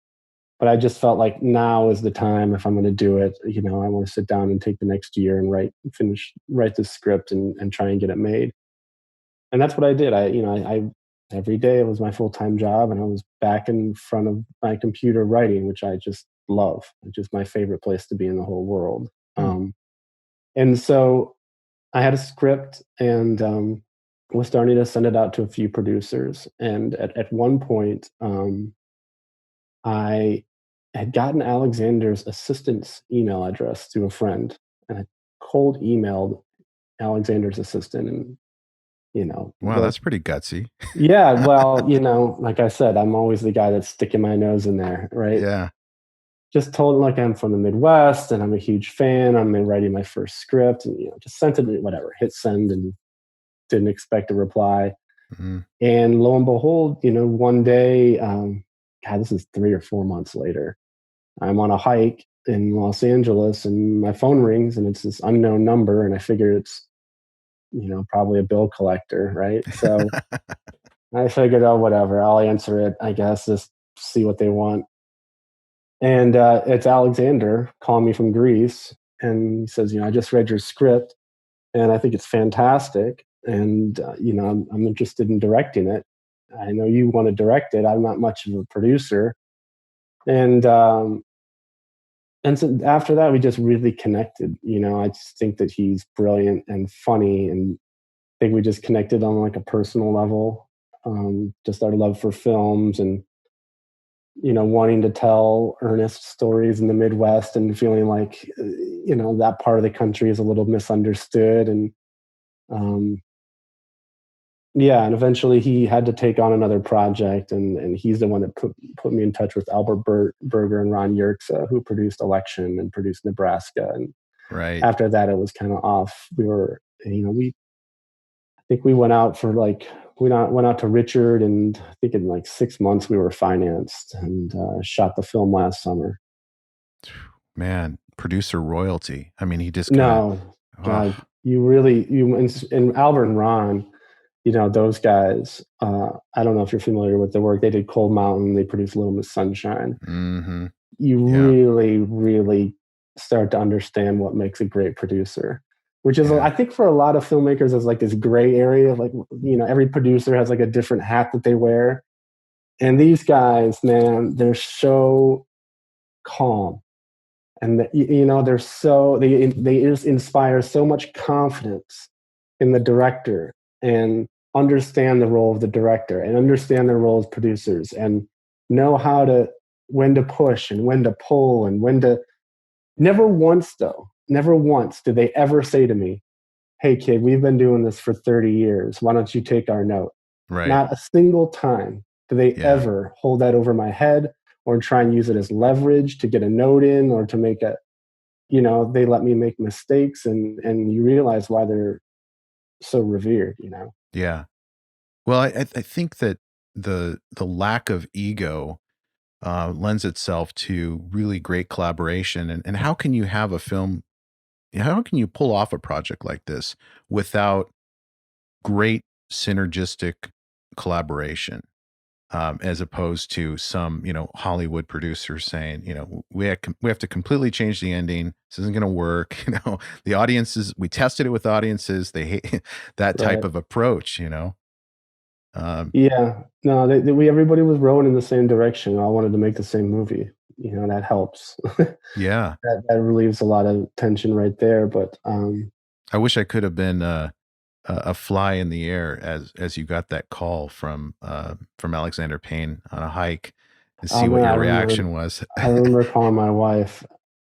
Speaker 1: But I just felt like now is the time, if I'm going to do it. I want to sit down and take the next year and write the script and try and get it made. And that's what I did. I every day it was my full-time job, and I was back in front of my computer writing, which I just love. It's just my favorite place to be in the whole world.
Speaker 2: Hmm.
Speaker 1: And so I had a script, and was starting to send it out to a few producers. And at one point, I had gotten Alexander's assistant's email address through a friend, and I cold emailed Alexander's assistant, and
Speaker 2: Wow, that's pretty gutsy.
Speaker 1: yeah, well, like I said, I'm always the guy that's sticking my nose in there, right?
Speaker 2: Yeah.
Speaker 1: Just told him like I'm from the Midwest and I'm a huge fan. I'm writing my first script, and just sent it, whatever, hit send, and didn't expect a reply.
Speaker 2: Mhm.
Speaker 1: And lo and behold, one day, God, this is 3 or 4 months later, I'm on a hike in Los Angeles, and my phone rings, and it's this unknown number, and I figure it's probably a bill collector, right? So I figured, oh, whatever, I'll answer it, I guess, just see what they want. And it's Alexander calling me from Greece, and he says, I just read your script, and I think it's fantastic, and I'm interested in directing it. I know you want to direct it. I'm not much of a producer, and so after that, we just really connected. I just think that he's brilliant and funny, and I think we just connected on like a personal level. Just our love for films, and wanting to tell earnest stories in the Midwest, and feeling like that part of the country is a little misunderstood. And um, yeah, and eventually he had to take on another project, and he's the one that put me in touch with Albert Berger and Ron Yerxa, who produced Election and produced Nebraska. And
Speaker 2: Right.
Speaker 1: after that, it was kind of off. I think we went out for like, went out to Richard, and I think in like 6 months we were financed, and shot the film last summer.
Speaker 2: Man, producer royalty. I mean, he just kind
Speaker 1: No,
Speaker 2: of,
Speaker 1: God, and Albert and Ron, those guys, I don't know if you're familiar with the work. They did Cold Mountain. They produced Little Miss Sunshine.
Speaker 2: Mm-hmm.
Speaker 1: You
Speaker 2: Yeah.
Speaker 1: really, really start to understand what makes a great producer, which is,
Speaker 2: Yeah.
Speaker 1: I think, for a lot of filmmakers, is like this gray area. Like, every producer has like a different hat that they wear. And these guys, man, they're so calm. And they just inspire so much confidence in the director, and understand the role of the director, and understand their role as producers, and know when to push and when to pull and when to. Never once did they ever say to me, "Hey kid, we've been doing this for 30 years. Why don't you take our note?"
Speaker 2: Right.
Speaker 1: Not a single time do they ever hold that over my head or try and use it as leverage to get a note in, or to make they let me make mistakes, and you realize why they're so revered.
Speaker 2: Yeah. Well, I think that the lack of ego lends itself to really great collaboration. And how can you have a film? How can you pull off a project like this without great synergistic collaboration? As opposed to some, Hollywood producers saying, we have to completely change the ending. This isn't going to work. The audiences, we tested it with audiences. They hate that type
Speaker 1: Right.
Speaker 2: of approach,
Speaker 1: Yeah. No, everybody was rowing in the same direction. All wanted to make the same movie. That helps.
Speaker 2: Yeah.
Speaker 1: That relieves a lot of tension right there. But
Speaker 2: I wish I could have been a fly in the air as you got that call from Alexander Payne on a hike and see what
Speaker 1: man,
Speaker 2: your reaction was.
Speaker 1: I remember calling my wife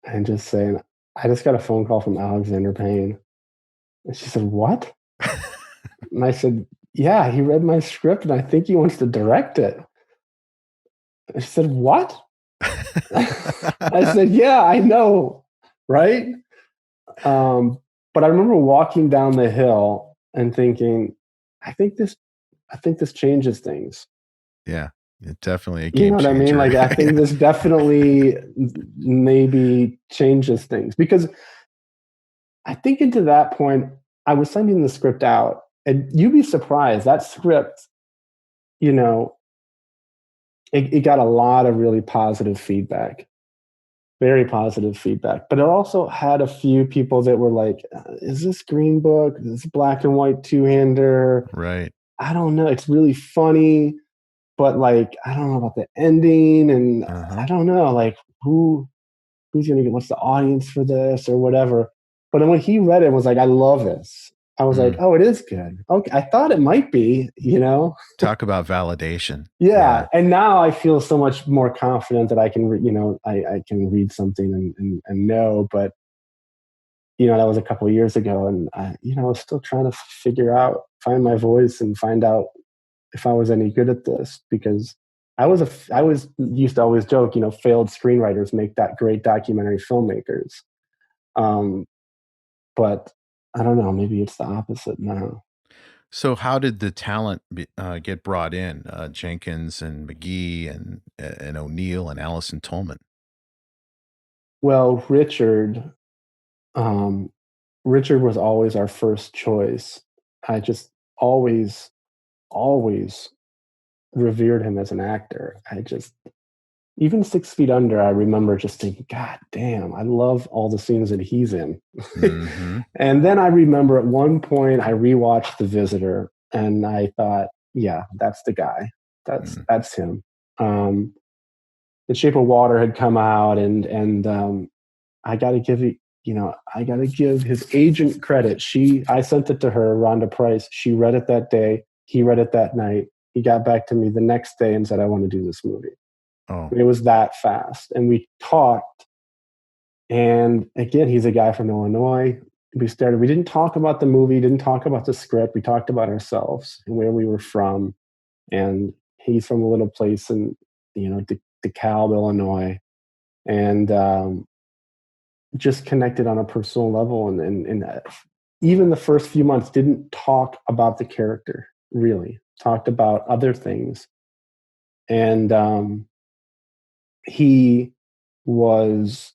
Speaker 1: and just saying, "I just got a phone call from Alexander Payne." And she said, "What?" And I said, "Yeah, he read my script and I think he wants to direct it." And she said, "What?" I said, "Yeah, I know, right?" But I remember walking down the hill and thinking, I think this changes things.
Speaker 2: Yeah, it's definitely a
Speaker 1: You
Speaker 2: game
Speaker 1: know what I mean?
Speaker 2: changer.
Speaker 1: Like, I think this definitely maybe changes things, because I think into that point, I was sending the script out, and you'd be surprised, that script, you know, it got a lot of really positive feedback, very positive feedback. But it also had a few people that were like, "Is this Green Book? Is this black and white two-hander?
Speaker 2: Right.
Speaker 1: I don't know. It's really funny, but like, I don't know about the ending, and I don't know, like, who's gonna get, what's the audience for this or whatever." But then when he read it and was like, "I love this," I was like, "Oh, it is good. Okay, I thought it might be,
Speaker 2: Talk about validation.
Speaker 1: Yeah, and now I feel so much more confident that I can, I can read something and know. But that was a couple of years ago, and I was still trying to find my voice and find out if I was any good at this, because I was used to always joke, failed screenwriters make that great documentary filmmakers. But I don't know, maybe it's the opposite now.
Speaker 2: So how did the talent get brought in? Jenkins and McGuie and O'Neill and Allison Tolman.
Speaker 1: Well, um, Richard was always our first choice. I just always, always revered him as an actor. Even 6 Feet Under, I remember just thinking, God damn, I love all the scenes that he's in.
Speaker 2: Mm-hmm.
Speaker 1: And then I remember at one point I rewatched The Visitor, and I thought, yeah, that's the guy. That's him. The Shape of Water had come out, and I got to give I got to give his agent credit. I sent it to her, Rhonda Price. She read it that day. He read it that night. He got back to me the next day and said, "I want to do this movie."
Speaker 2: Oh,
Speaker 1: It was that fast. And we talked. And again, he's a guy from Illinois. We didn't talk about the movie, didn't talk about the script. We talked about ourselves and where we were from. And he's from a little place in, DeKalb, Illinois. And just connected on a personal level. And even the first few months didn't talk about the character, really. Talked about other things. And he was,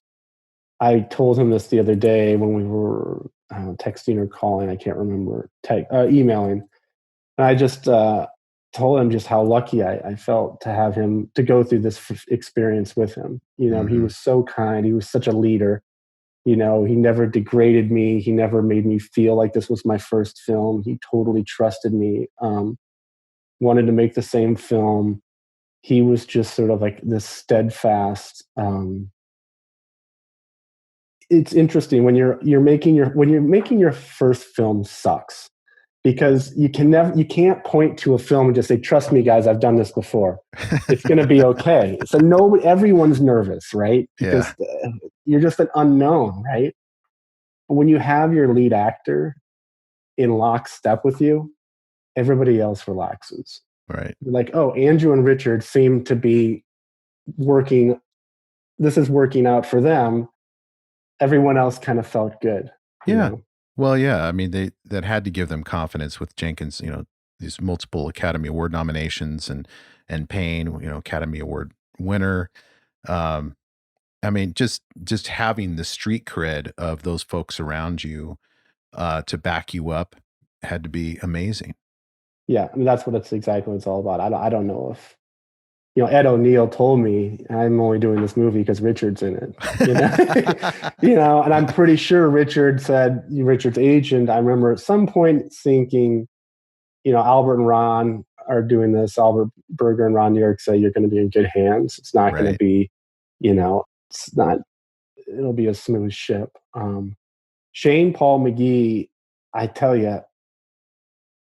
Speaker 1: I told him this the other day when we were texting or calling, I can't remember, emailing. And I just told him just how lucky I felt to have him to go through this experience with him. You know, he
Speaker 2: Mm-hmm.
Speaker 1: was so kind. He was such a leader. You know, he never degraded me. He never made me feel like this was my first film. He totally trusted me. Wanted to make the same film. He was just sort of like this steadfast. It's interesting when you're making your first film sucks because you can't point to a film and just say, trust me guys, I've done this before, it's going to be okay. So everyone's nervous, right? Because
Speaker 2: Yeah.
Speaker 1: you're just an unknown, right? But when you have your lead actor in lockstep with you, everybody else relaxes.
Speaker 2: Right.
Speaker 1: Like, oh, Andrew and Richard seem to be working, this is working out for them. Everyone else kind of felt good, you
Speaker 2: Yeah.
Speaker 1: know?
Speaker 2: Well, yeah. I mean, that had to give them confidence with Jenkins, these multiple Academy Award nominations and Payne, Academy Award winner. Um, I mean, just having the street cred of those folks around you to back you up had to be amazing.
Speaker 1: Yeah, I mean, that's what it's exactly what it's all about. I don't know if, Ed O'Neill told me I'm only doing this movie because Richard's in it, and I'm pretty sure Richard's agent. I remember at some point thinking, Albert and Ron are doing this. Albert Berger and Ron New York say you're going to be in good hands. It's not going to
Speaker 2: Right.
Speaker 1: be, it's not, it'll be a smooth ship. Shane Paul McGuie, I tell you,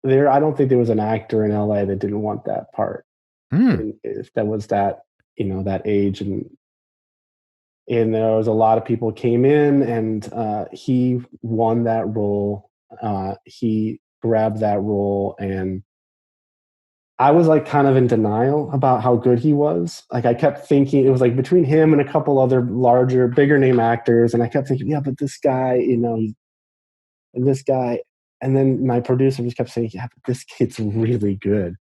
Speaker 1: I don't think there was an actor in LA that didn't want that part. If that was that, that age, and there was a lot of people came in, and he won that role. He grabbed that role, and I was like kind of in denial about how good he was. Like I kept thinking it was like between him and a couple other larger, bigger name actors, and I kept thinking, yeah, but this guy, and this guy, and then my producer just kept saying, yeah, but this kid's really good,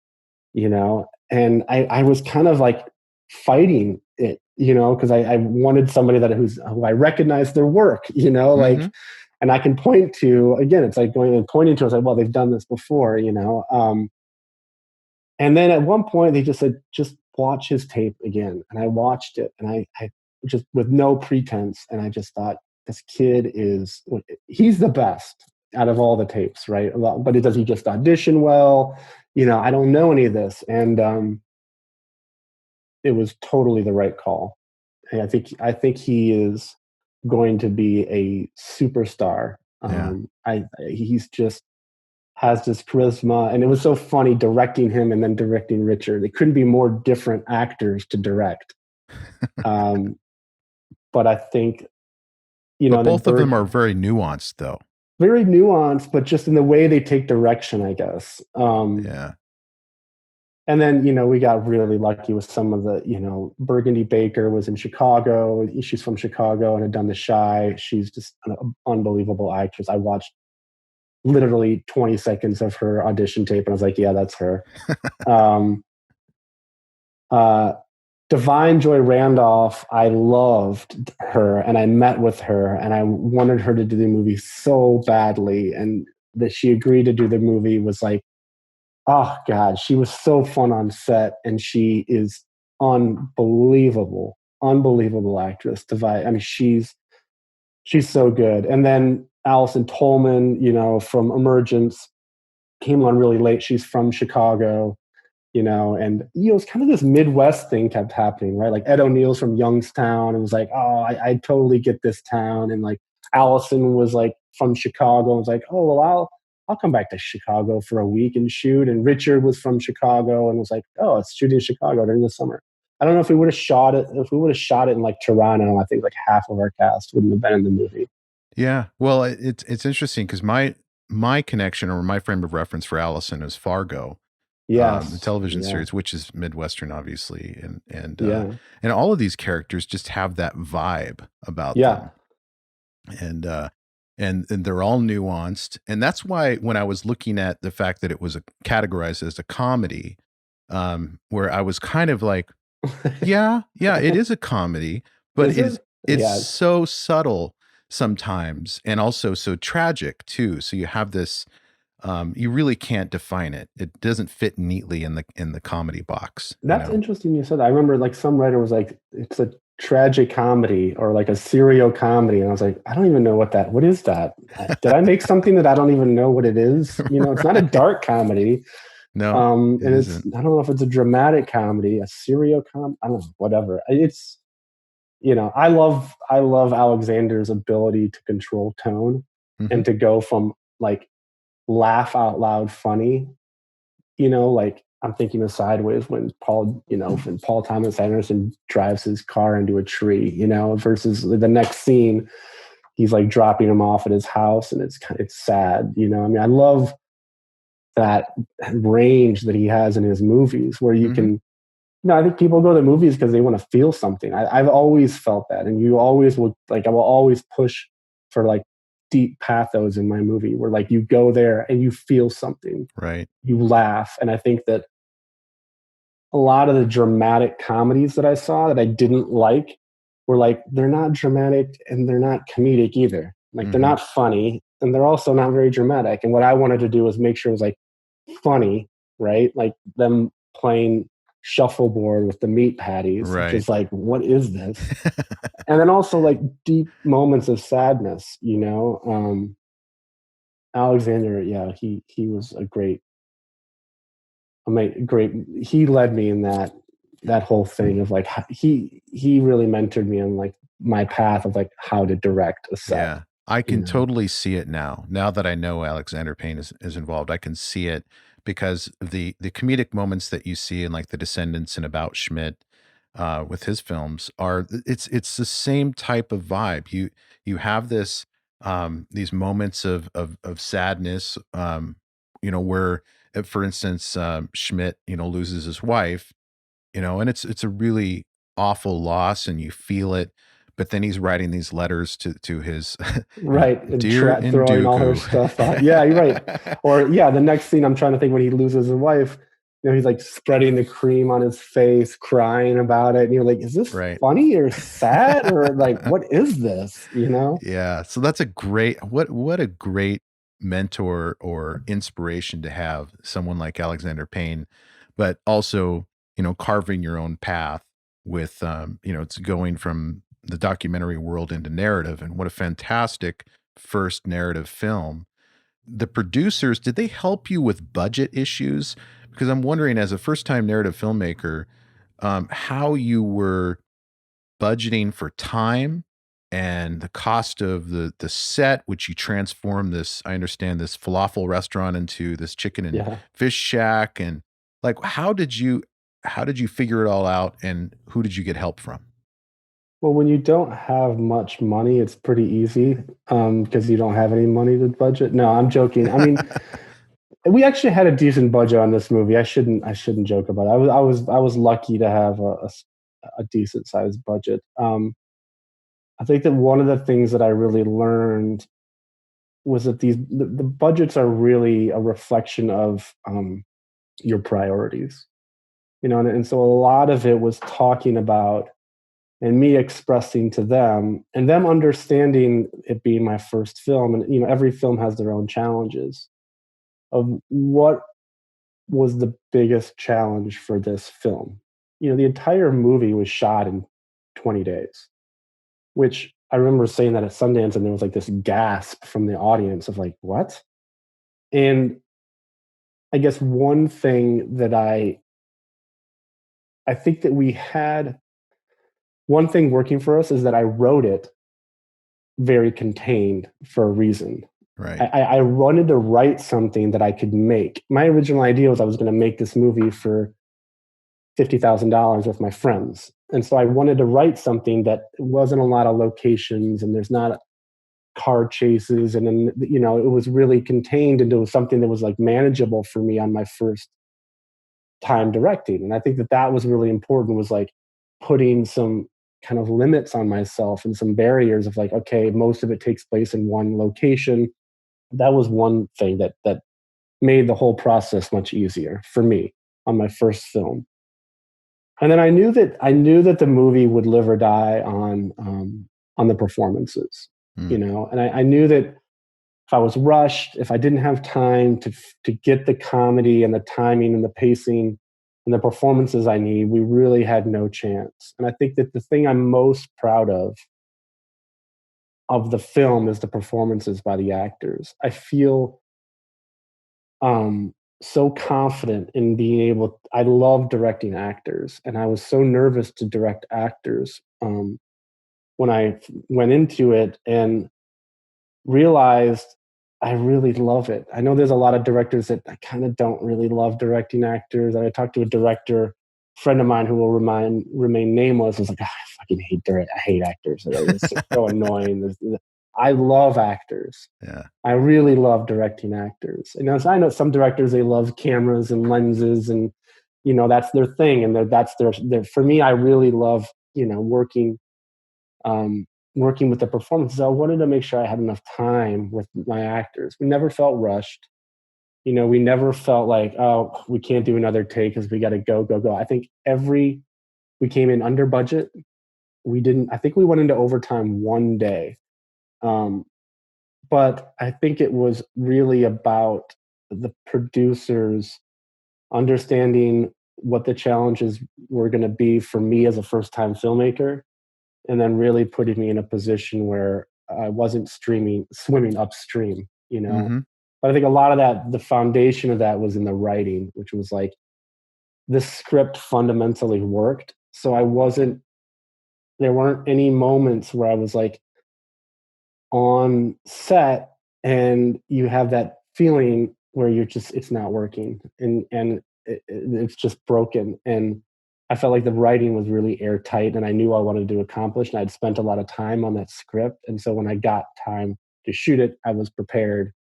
Speaker 1: and I was kind of like fighting it, because I wanted somebody who I recognized their work,
Speaker 2: Mm-hmm.
Speaker 1: and I can point to, again, it's like going and pointing to, it's like, well, they've done this before, and then at one point they just said, just watch his tape again. And I watched it, and I just, with no pretense. And I just thought, this kid he's the best out of all the tapes, right? But does he just audition well? I don't know any of this. And it was totally the right call. And I think he is going to be a superstar.
Speaker 2: Yeah.
Speaker 1: He's just has this charisma, and it was so funny directing him and then directing Richard. They couldn't be more different actors to direct. But I think,
Speaker 2: But both of them are very nuanced, though.
Speaker 1: Very nuanced, but just in the way they take direction, I guess.
Speaker 2: Yeah.
Speaker 1: And then, we got really lucky with some of the, Burgundy Baker was in Chicago. She's from Chicago and had done The Shy. She's just an unbelievable actress. I watched literally 20 seconds of her audition tape, and I was like, yeah, that's her. Divine Joy Randolph, I loved her, and I met with her, and I wanted her to do the movie so badly, and that she agreed to do the movie was like, oh God, she was so fun on set, and she is unbelievable actress. Divine, I mean, she's so good. And then Allison Tolman, from Emergence, came on really late. She's from Chicago, and it's kind of this Midwest thing kept happening, right? Like Ed O'Neill's from Youngstown, and was like, oh, I totally get this town. And like Allison was like from Chicago, and was like, oh, well, I'll come back to Chicago for a week and shoot. And Richard was from Chicago and was like, oh, it's shooting in Chicago during the summer. I don't know if we would have shot it in like Toronto, I think like half of our cast wouldn't have been in the movie.
Speaker 2: Yeah. Well, it's interesting because my connection or my frame of reference for Allison is Fargo.
Speaker 1: Yes.
Speaker 2: The television series, which is Midwestern, obviously, and
Speaker 1: Yeah.
Speaker 2: and all of these characters just have that vibe about
Speaker 1: Yeah.
Speaker 2: them, and they're all nuanced, and that's why when I was looking at the fact that it was categorized as a comedy, where I was kind of like, yeah, it is a comedy, but it's so subtle sometimes, and also so tragic too. So you have this you really can't define it. It doesn't fit neatly in the comedy box.
Speaker 1: That's interesting you said that. I remember like some writer was like, it's a tragic comedy or like a serial comedy. And I was like, I don't even know what is that? Did I make something that I don't even know what it is? It's not a dark comedy.
Speaker 2: No,
Speaker 1: and I don't know if it's a dramatic comedy, a serial I don't know, whatever. It's, I love Alexander's ability to control tone and to go from like laugh out loud funny, like I'm thinking of Sideways when Paul Thomas Anderson drives his car into a tree, versus the next scene, he's like dropping him off at his house and it's sad, I mean, I love that range that he has in his movies where you can, I think people go to the movies because they want to feel something. I've always felt that. And you always will, like, I will always push for like deep pathos in my movie where like you go there and you feel something.
Speaker 2: Right.
Speaker 1: You laugh. And I think that a lot of the dramatic comedies that I saw that I didn't like were like, they're not dramatic and they're not comedic either. Like they're not funny and they're also not very dramatic. And what I wanted to do was make sure it was like funny, right? Like them playing shuffleboard with the meat patties,
Speaker 2: right.
Speaker 1: Which is like, what is this? And then also like deep moments of sadness, Alexander, yeah, he was a great, he led me in that whole thing of like, he really mentored me on like my path of like how to direct a set.
Speaker 2: Yeah, I can totally see it now that I know Alexander Payne is involved. I can see it because the comedic moments that you see in like The Descendants and About Schmidt with his films it's the same type of vibe. You have this these moments of sadness, where for instance Schmidt loses his wife, and it's a really awful loss and you feel it. But then he's writing these letters to his
Speaker 1: right,
Speaker 2: dear
Speaker 1: throwing all her stuff out. Yeah, you're right. Or the next scene I'm trying to think when he loses his wife, he's like spreading the cream on his face, crying about it, and you're like, is this funny or sad or like what is this?
Speaker 2: Yeah. So that's a great what a great mentor or inspiration to have, someone like Alexander Payne, but also carving your own path with it's going from the documentary world into narrative. And what a fantastic first narrative film. The producers, did they help you with budget issues? Because I'm wondering, as a first-time narrative filmmaker, how you were budgeting for time and the cost of the set, which you transformed this, I understand, this falafel restaurant into this chicken and fish shack. And like, how did you figure it all out, and who did you get help from?
Speaker 1: Well, when you don't have much money, it's pretty easy because you don't have any money to budget. No, I'm joking. I mean, we actually had a decent budget on this movie. I shouldn't joke about it. I was lucky to have a decent sized budget. I think that one of the things that I really learned was that the budgets are really a reflection of your priorities, and so a lot of it was talking about and me expressing to them and them understanding it being my first film. And, every film has their own challenges of what was the biggest challenge for this film. The entire movie was shot in 20 days, which I remember saying that at Sundance and there was like this gasp from the audience of like, what? And I guess one thing that I think that we had, one thing working for us is that I wrote it very contained for a reason.
Speaker 2: Right.
Speaker 1: I wanted to write something that I could make. My original idea was I was going to make this movie for $50,000 with my friends. And so I wanted to write something that wasn't a lot of locations and there's not car chases. And then, it was really contained into something that was like manageable for me on my first time directing. And I think that was really important, was like putting some kind of limits on myself and some barriers of like, okay, most of it takes place in one location. That was one thing that made the whole process much easier for me on my first film. And then I knew that the movie would live or die on the performances, and I knew that if I was rushed, if I didn't have time to get the comedy and the timing and the pacing and the performances I need, we really had no chance. And I think that the thing I'm most proud of the film is the performances by the actors. I feel so confident in being able. I love directing actors, and I was so nervous to direct actors when I went into it, and realized I really love it. I know there's a lot of directors that I kind of don't really love directing actors. And I talked to a director friend of mine who will remain nameless. Was like, I fucking I hate actors. It's so annoying. I love actors.
Speaker 2: Yeah.
Speaker 1: I really love directing actors. And I know some directors, they love cameras and lenses, and that's their thing. And that's their. For me, I really love working with the performances. I wanted to make sure I had enough time with my actors. We never felt rushed. We never felt like, oh, we can't do another take because we got to go, go, go. I think we came in under budget. I think we went into overtime one day. But I think it was really about the producers understanding what the challenges were going to be for me as a first-time filmmaker, and then really putting me in a position where I wasn't swimming upstream,
Speaker 2: Mm-hmm.
Speaker 1: But I think a lot of that, the foundation of that was in the writing, which was like the script fundamentally worked. So there weren't any moments where I was like on set and you have that feeling where it's not working and it's just broken. And I felt like the writing was really airtight, and I knew I wanted to accomplish, and I'd spent a lot of time on that script. And so when I got time to shoot it, I was prepared.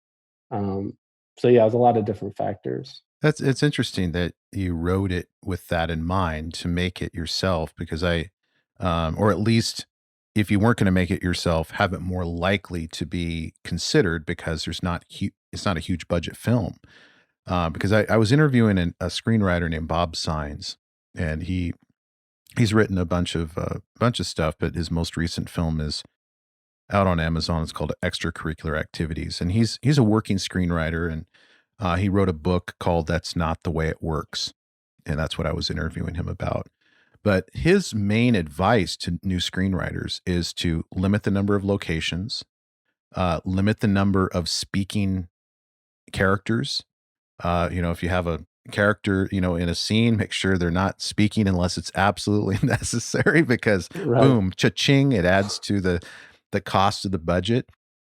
Speaker 1: So yeah, it was a lot of different factors.
Speaker 2: It's interesting that you wrote it with that in mind to make it yourself, because or at least if you weren't going to make it yourself, have it more likely to be considered because it's not a huge budget film. Because I was interviewing a screenwriter named Bob Sines, and he's written a bunch of stuff, but his most recent film is out on Amazon. It's called Extracurricular Activities, and he's a working screenwriter, and he wrote a book called That's Not the Way It Works, and that's what I was interviewing him about. But his main advice to new screenwriters is to limit the number of locations, limit the number of speaking characters. If you have a character, in a scene, make sure they're not speaking unless it's absolutely necessary, because
Speaker 1: Right.
Speaker 2: boom, cha-ching, it adds to the cost of the budget.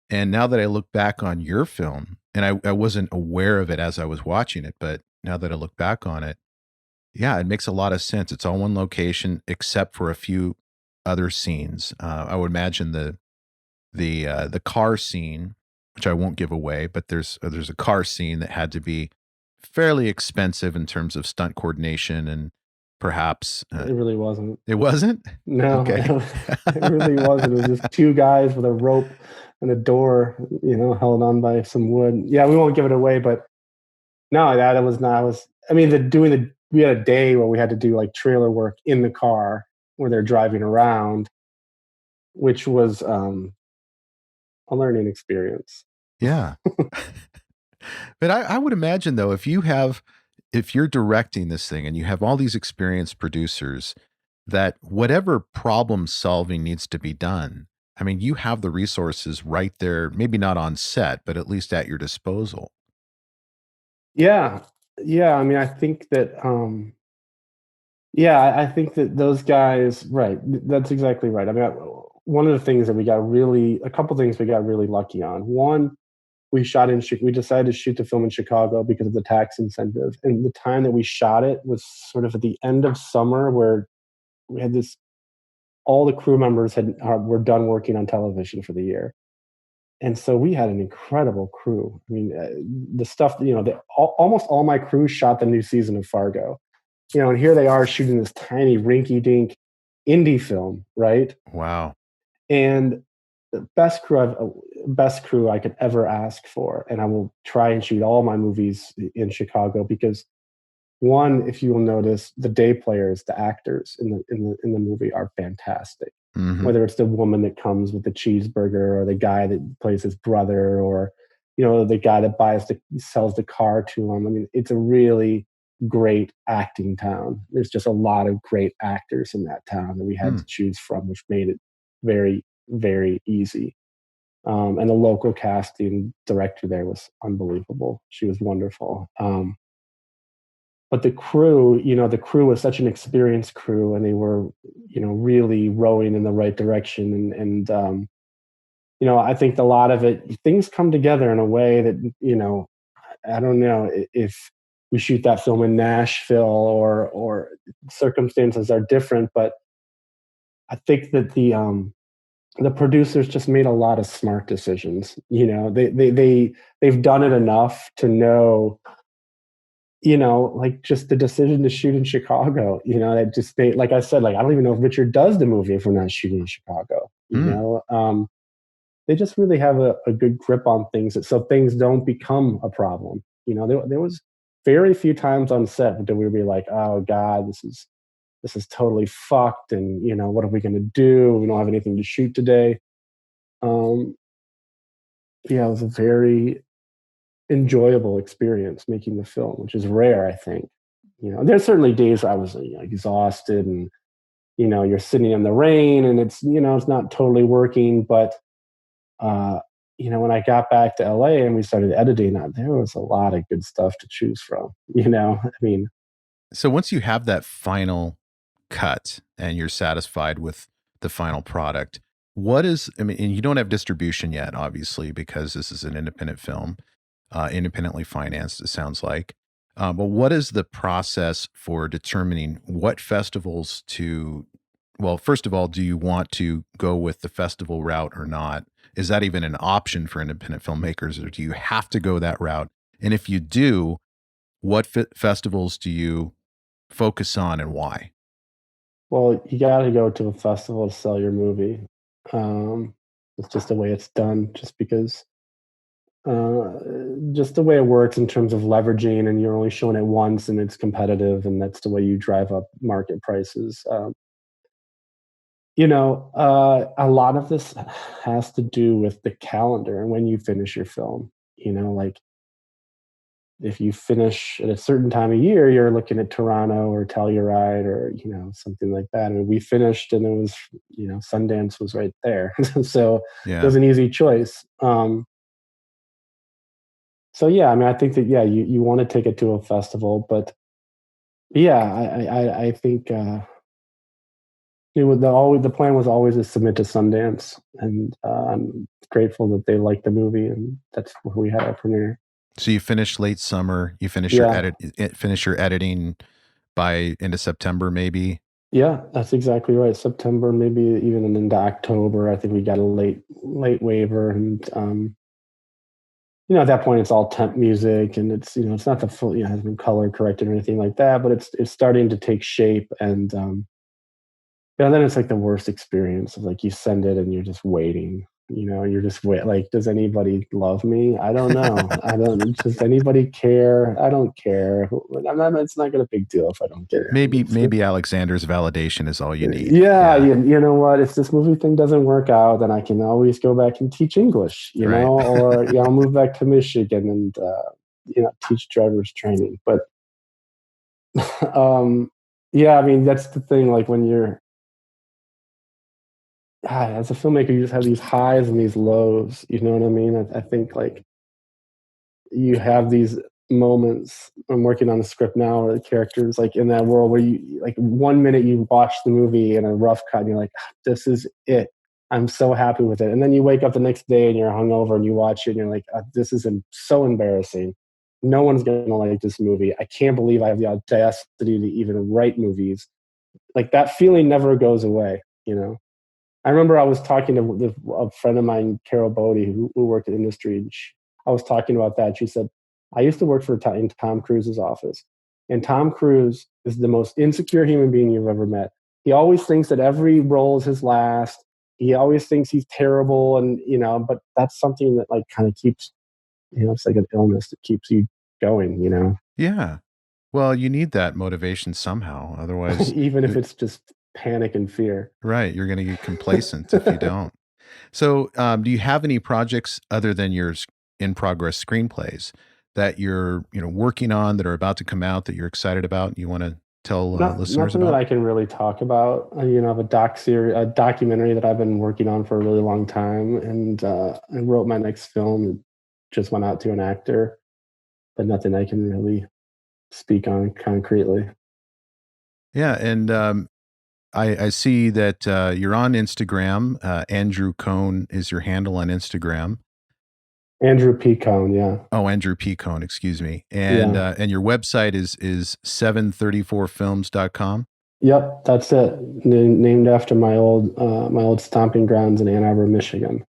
Speaker 2: And now that I look back on your film, and I wasn't aware of it as I was watching it, but now that I look back on it, yeah, it makes a lot of sense. It's all one location except for a few other scenes. I would imagine the car scene, which I won't give away, but there's a car scene that had to be fairly expensive in terms of stunt coordination, and perhaps
Speaker 1: It really wasn't.
Speaker 2: it wasn't.
Speaker 1: No,
Speaker 2: Okay.
Speaker 1: it really wasn't. It was just two guys with a rope and a door, held on by some wood. Yeah, we won't give it away, but no, that was not. We had a day where we had to do like trailer work in the car where they're driving around, which was a learning experience.
Speaker 2: Yeah. But I would imagine, though, if you're directing this thing and you have all these experienced producers, that whatever problem solving needs to be done, I mean, you have the resources right there, maybe not on set, but at least at your disposal.
Speaker 1: Yeah. Yeah. I mean, I think that, I think that those guys, right. That's exactly right. I mean, one of the things that a couple things we got really lucky on. One, we decided to shoot the film in Chicago because of the tax incentive. And the time that we shot it was sort of at the end of summer, where we had all the crew members were done working on television for the year. And so we had an incredible crew. I mean, the stuff, almost all my crew shot the new season of Fargo, and here they are shooting this tiny rinky dink indie film, right?
Speaker 2: Wow.
Speaker 1: And the best crew I could ever ask for. And I will try and shoot all my movies in Chicago because, one, if you will notice, the day players, the actors in the movie are fantastic.
Speaker 2: Mm-hmm.
Speaker 1: Whether it's the woman that comes with the cheeseburger, or the guy that plays his brother, or the guy that sells the car to him. I mean, it's a really great acting town. There's just a lot of great actors in that town that we had to choose from, which made it very, very easy. And the local casting director there was unbelievable. She was wonderful. But the crew was such an experienced crew, and they were, really rowing in the right direction. And I think a lot of it, things come together in a way that, I don't know if we shoot that film in Nashville or circumstances are different, but I think that the producers just made a lot of smart decisions. They've done it enough to know, like just the decision to shoot in Chicago, that just made, like I said, like, I don't even know if Richard does the movie if we're not shooting in Chicago, they just really have a good grip on things, so things don't become a problem. There was very few times on set that we would be like, oh God, this is totally fucked, and what are we going to do? We don't have anything to shoot today. It was a very enjoyable experience making the film, which is rare, I think. There's certainly days I was exhausted, and you're sitting in the rain, and it's it's not totally working, but when I got back to LA and we started editing, there was a lot of good stuff to choose from. I mean,
Speaker 2: so once you have that final cut and you're satisfied with the final product, and you don't have distribution yet, obviously, because this is an independent film, independently financed, it sounds like. But what is the process for determining what festivals well, first of all, do you want to go with the festival route or not? Is that even an option for independent filmmakers, or do you have to go that route? And if you do, what festivals do you focus on and why?
Speaker 1: Well, you got to go to a festival to sell your movie. It's just the way it's done, just because, just the way it works in terms of leveraging, and you're only showing it once and it's competitive, and that's the way you drive up market prices. A lot of this has to do with the calendar and when you finish your film. Like, if you finish at a certain time of year, you're looking at Toronto or Telluride or, something like that. I mean, we finished and it was, Sundance was right there. So It was an easy choice. So yeah, I mean, I think that, you want to take it to a festival, but I think, the plan was always to submit to Sundance, and I'm grateful that they liked the movie, and that's where we had our premiere.
Speaker 2: So you finished late summer. You finish your editing by end of September, maybe.
Speaker 1: Yeah, that's exactly right. September, maybe even into October. I think we got a late waiver, and at that point it's all temp music, and it's it's not the full, it hasn't been color corrected or anything like that, but it's starting to take shape, and then it's like the worst experience of, like, you send it and you're just waiting. You're just like, does anybody love me? I don't know. Does anybody care? I don't care. It's not a big deal if I don't get it.
Speaker 2: Maybe Alexander's validation is all you need.
Speaker 1: Yeah. You know what? If this movie thing doesn't work out, then I can always go back and teach English,
Speaker 2: right.
Speaker 1: Or I'll move back to Michigan and, teach driver's training. But, I mean, that's the thing. Like, when you're, as a filmmaker, you just have these highs and these lows. You know what I mean? I think, like, you have these moments. I'm working on a script now where the characters, like, in that world where you, like, 1 minute you watch the movie in a rough cut and you're like, this is it. I'm so happy with it. And then you wake up the next day and you're hungover and you watch it and you're like, this is so embarrassing. No one's going to like this movie. I can't believe I have the audacity to even write movies. Like, that feeling never goes away, I remember I was talking to a friend of mine, Carol Bodie, who worked in industry, and I was talking about that. She said, I used to work in Tom Cruise's office, and Tom Cruise is the most insecure human being you've ever met. He always thinks that every role is his last. He always thinks he's terrible, and, but that's something that, like, kind of keeps, it's like an illness that keeps you going,
Speaker 2: Yeah. Well, you need that motivation somehow. Otherwise,
Speaker 1: even if it's just panic and fear.
Speaker 2: Right. You're going to get complacent if you don't. So do you have any projects other than your in-progress screenplays that you're working on, that are about to come out, that you're excited about, and you want to tell listeners
Speaker 1: nothing
Speaker 2: about?
Speaker 1: that I can really talk about. I have a documentary that I've been working on for a really long time, and I wrote my next film. It just went out to an actor, but nothing I can really speak on concretely.
Speaker 2: Yeah, and I see that you're on Instagram. Andrew Cohn is your handle on Instagram.
Speaker 1: Andrew P. Cohn, yeah.
Speaker 2: Oh, Andrew P. Cohn, excuse me. And and your website is 734films.com.
Speaker 1: Yep, that's it. Named after my old stomping grounds in Ann Arbor, Michigan.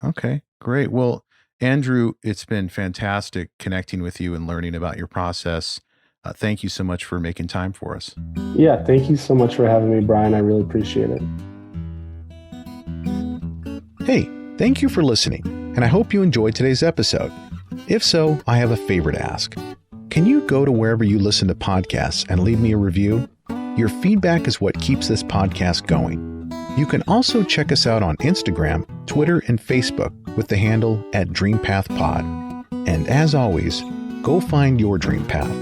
Speaker 2: Okay, great. Well, Andrew, it's been fantastic connecting with you and learning about your process. Thank you so much for making time for us.
Speaker 1: Yeah, thank you so much for having me, Brian. I really appreciate it.
Speaker 2: Hey, thank you for listening, and I hope you enjoyed today's episode. If so, I have a favor to ask. Can you go to wherever you listen to podcasts and leave me a review? Your feedback is what keeps this podcast going. You can also check us out on Instagram, Twitter, and Facebook with the handle @DreamPathPod. And as always, go find your dream path.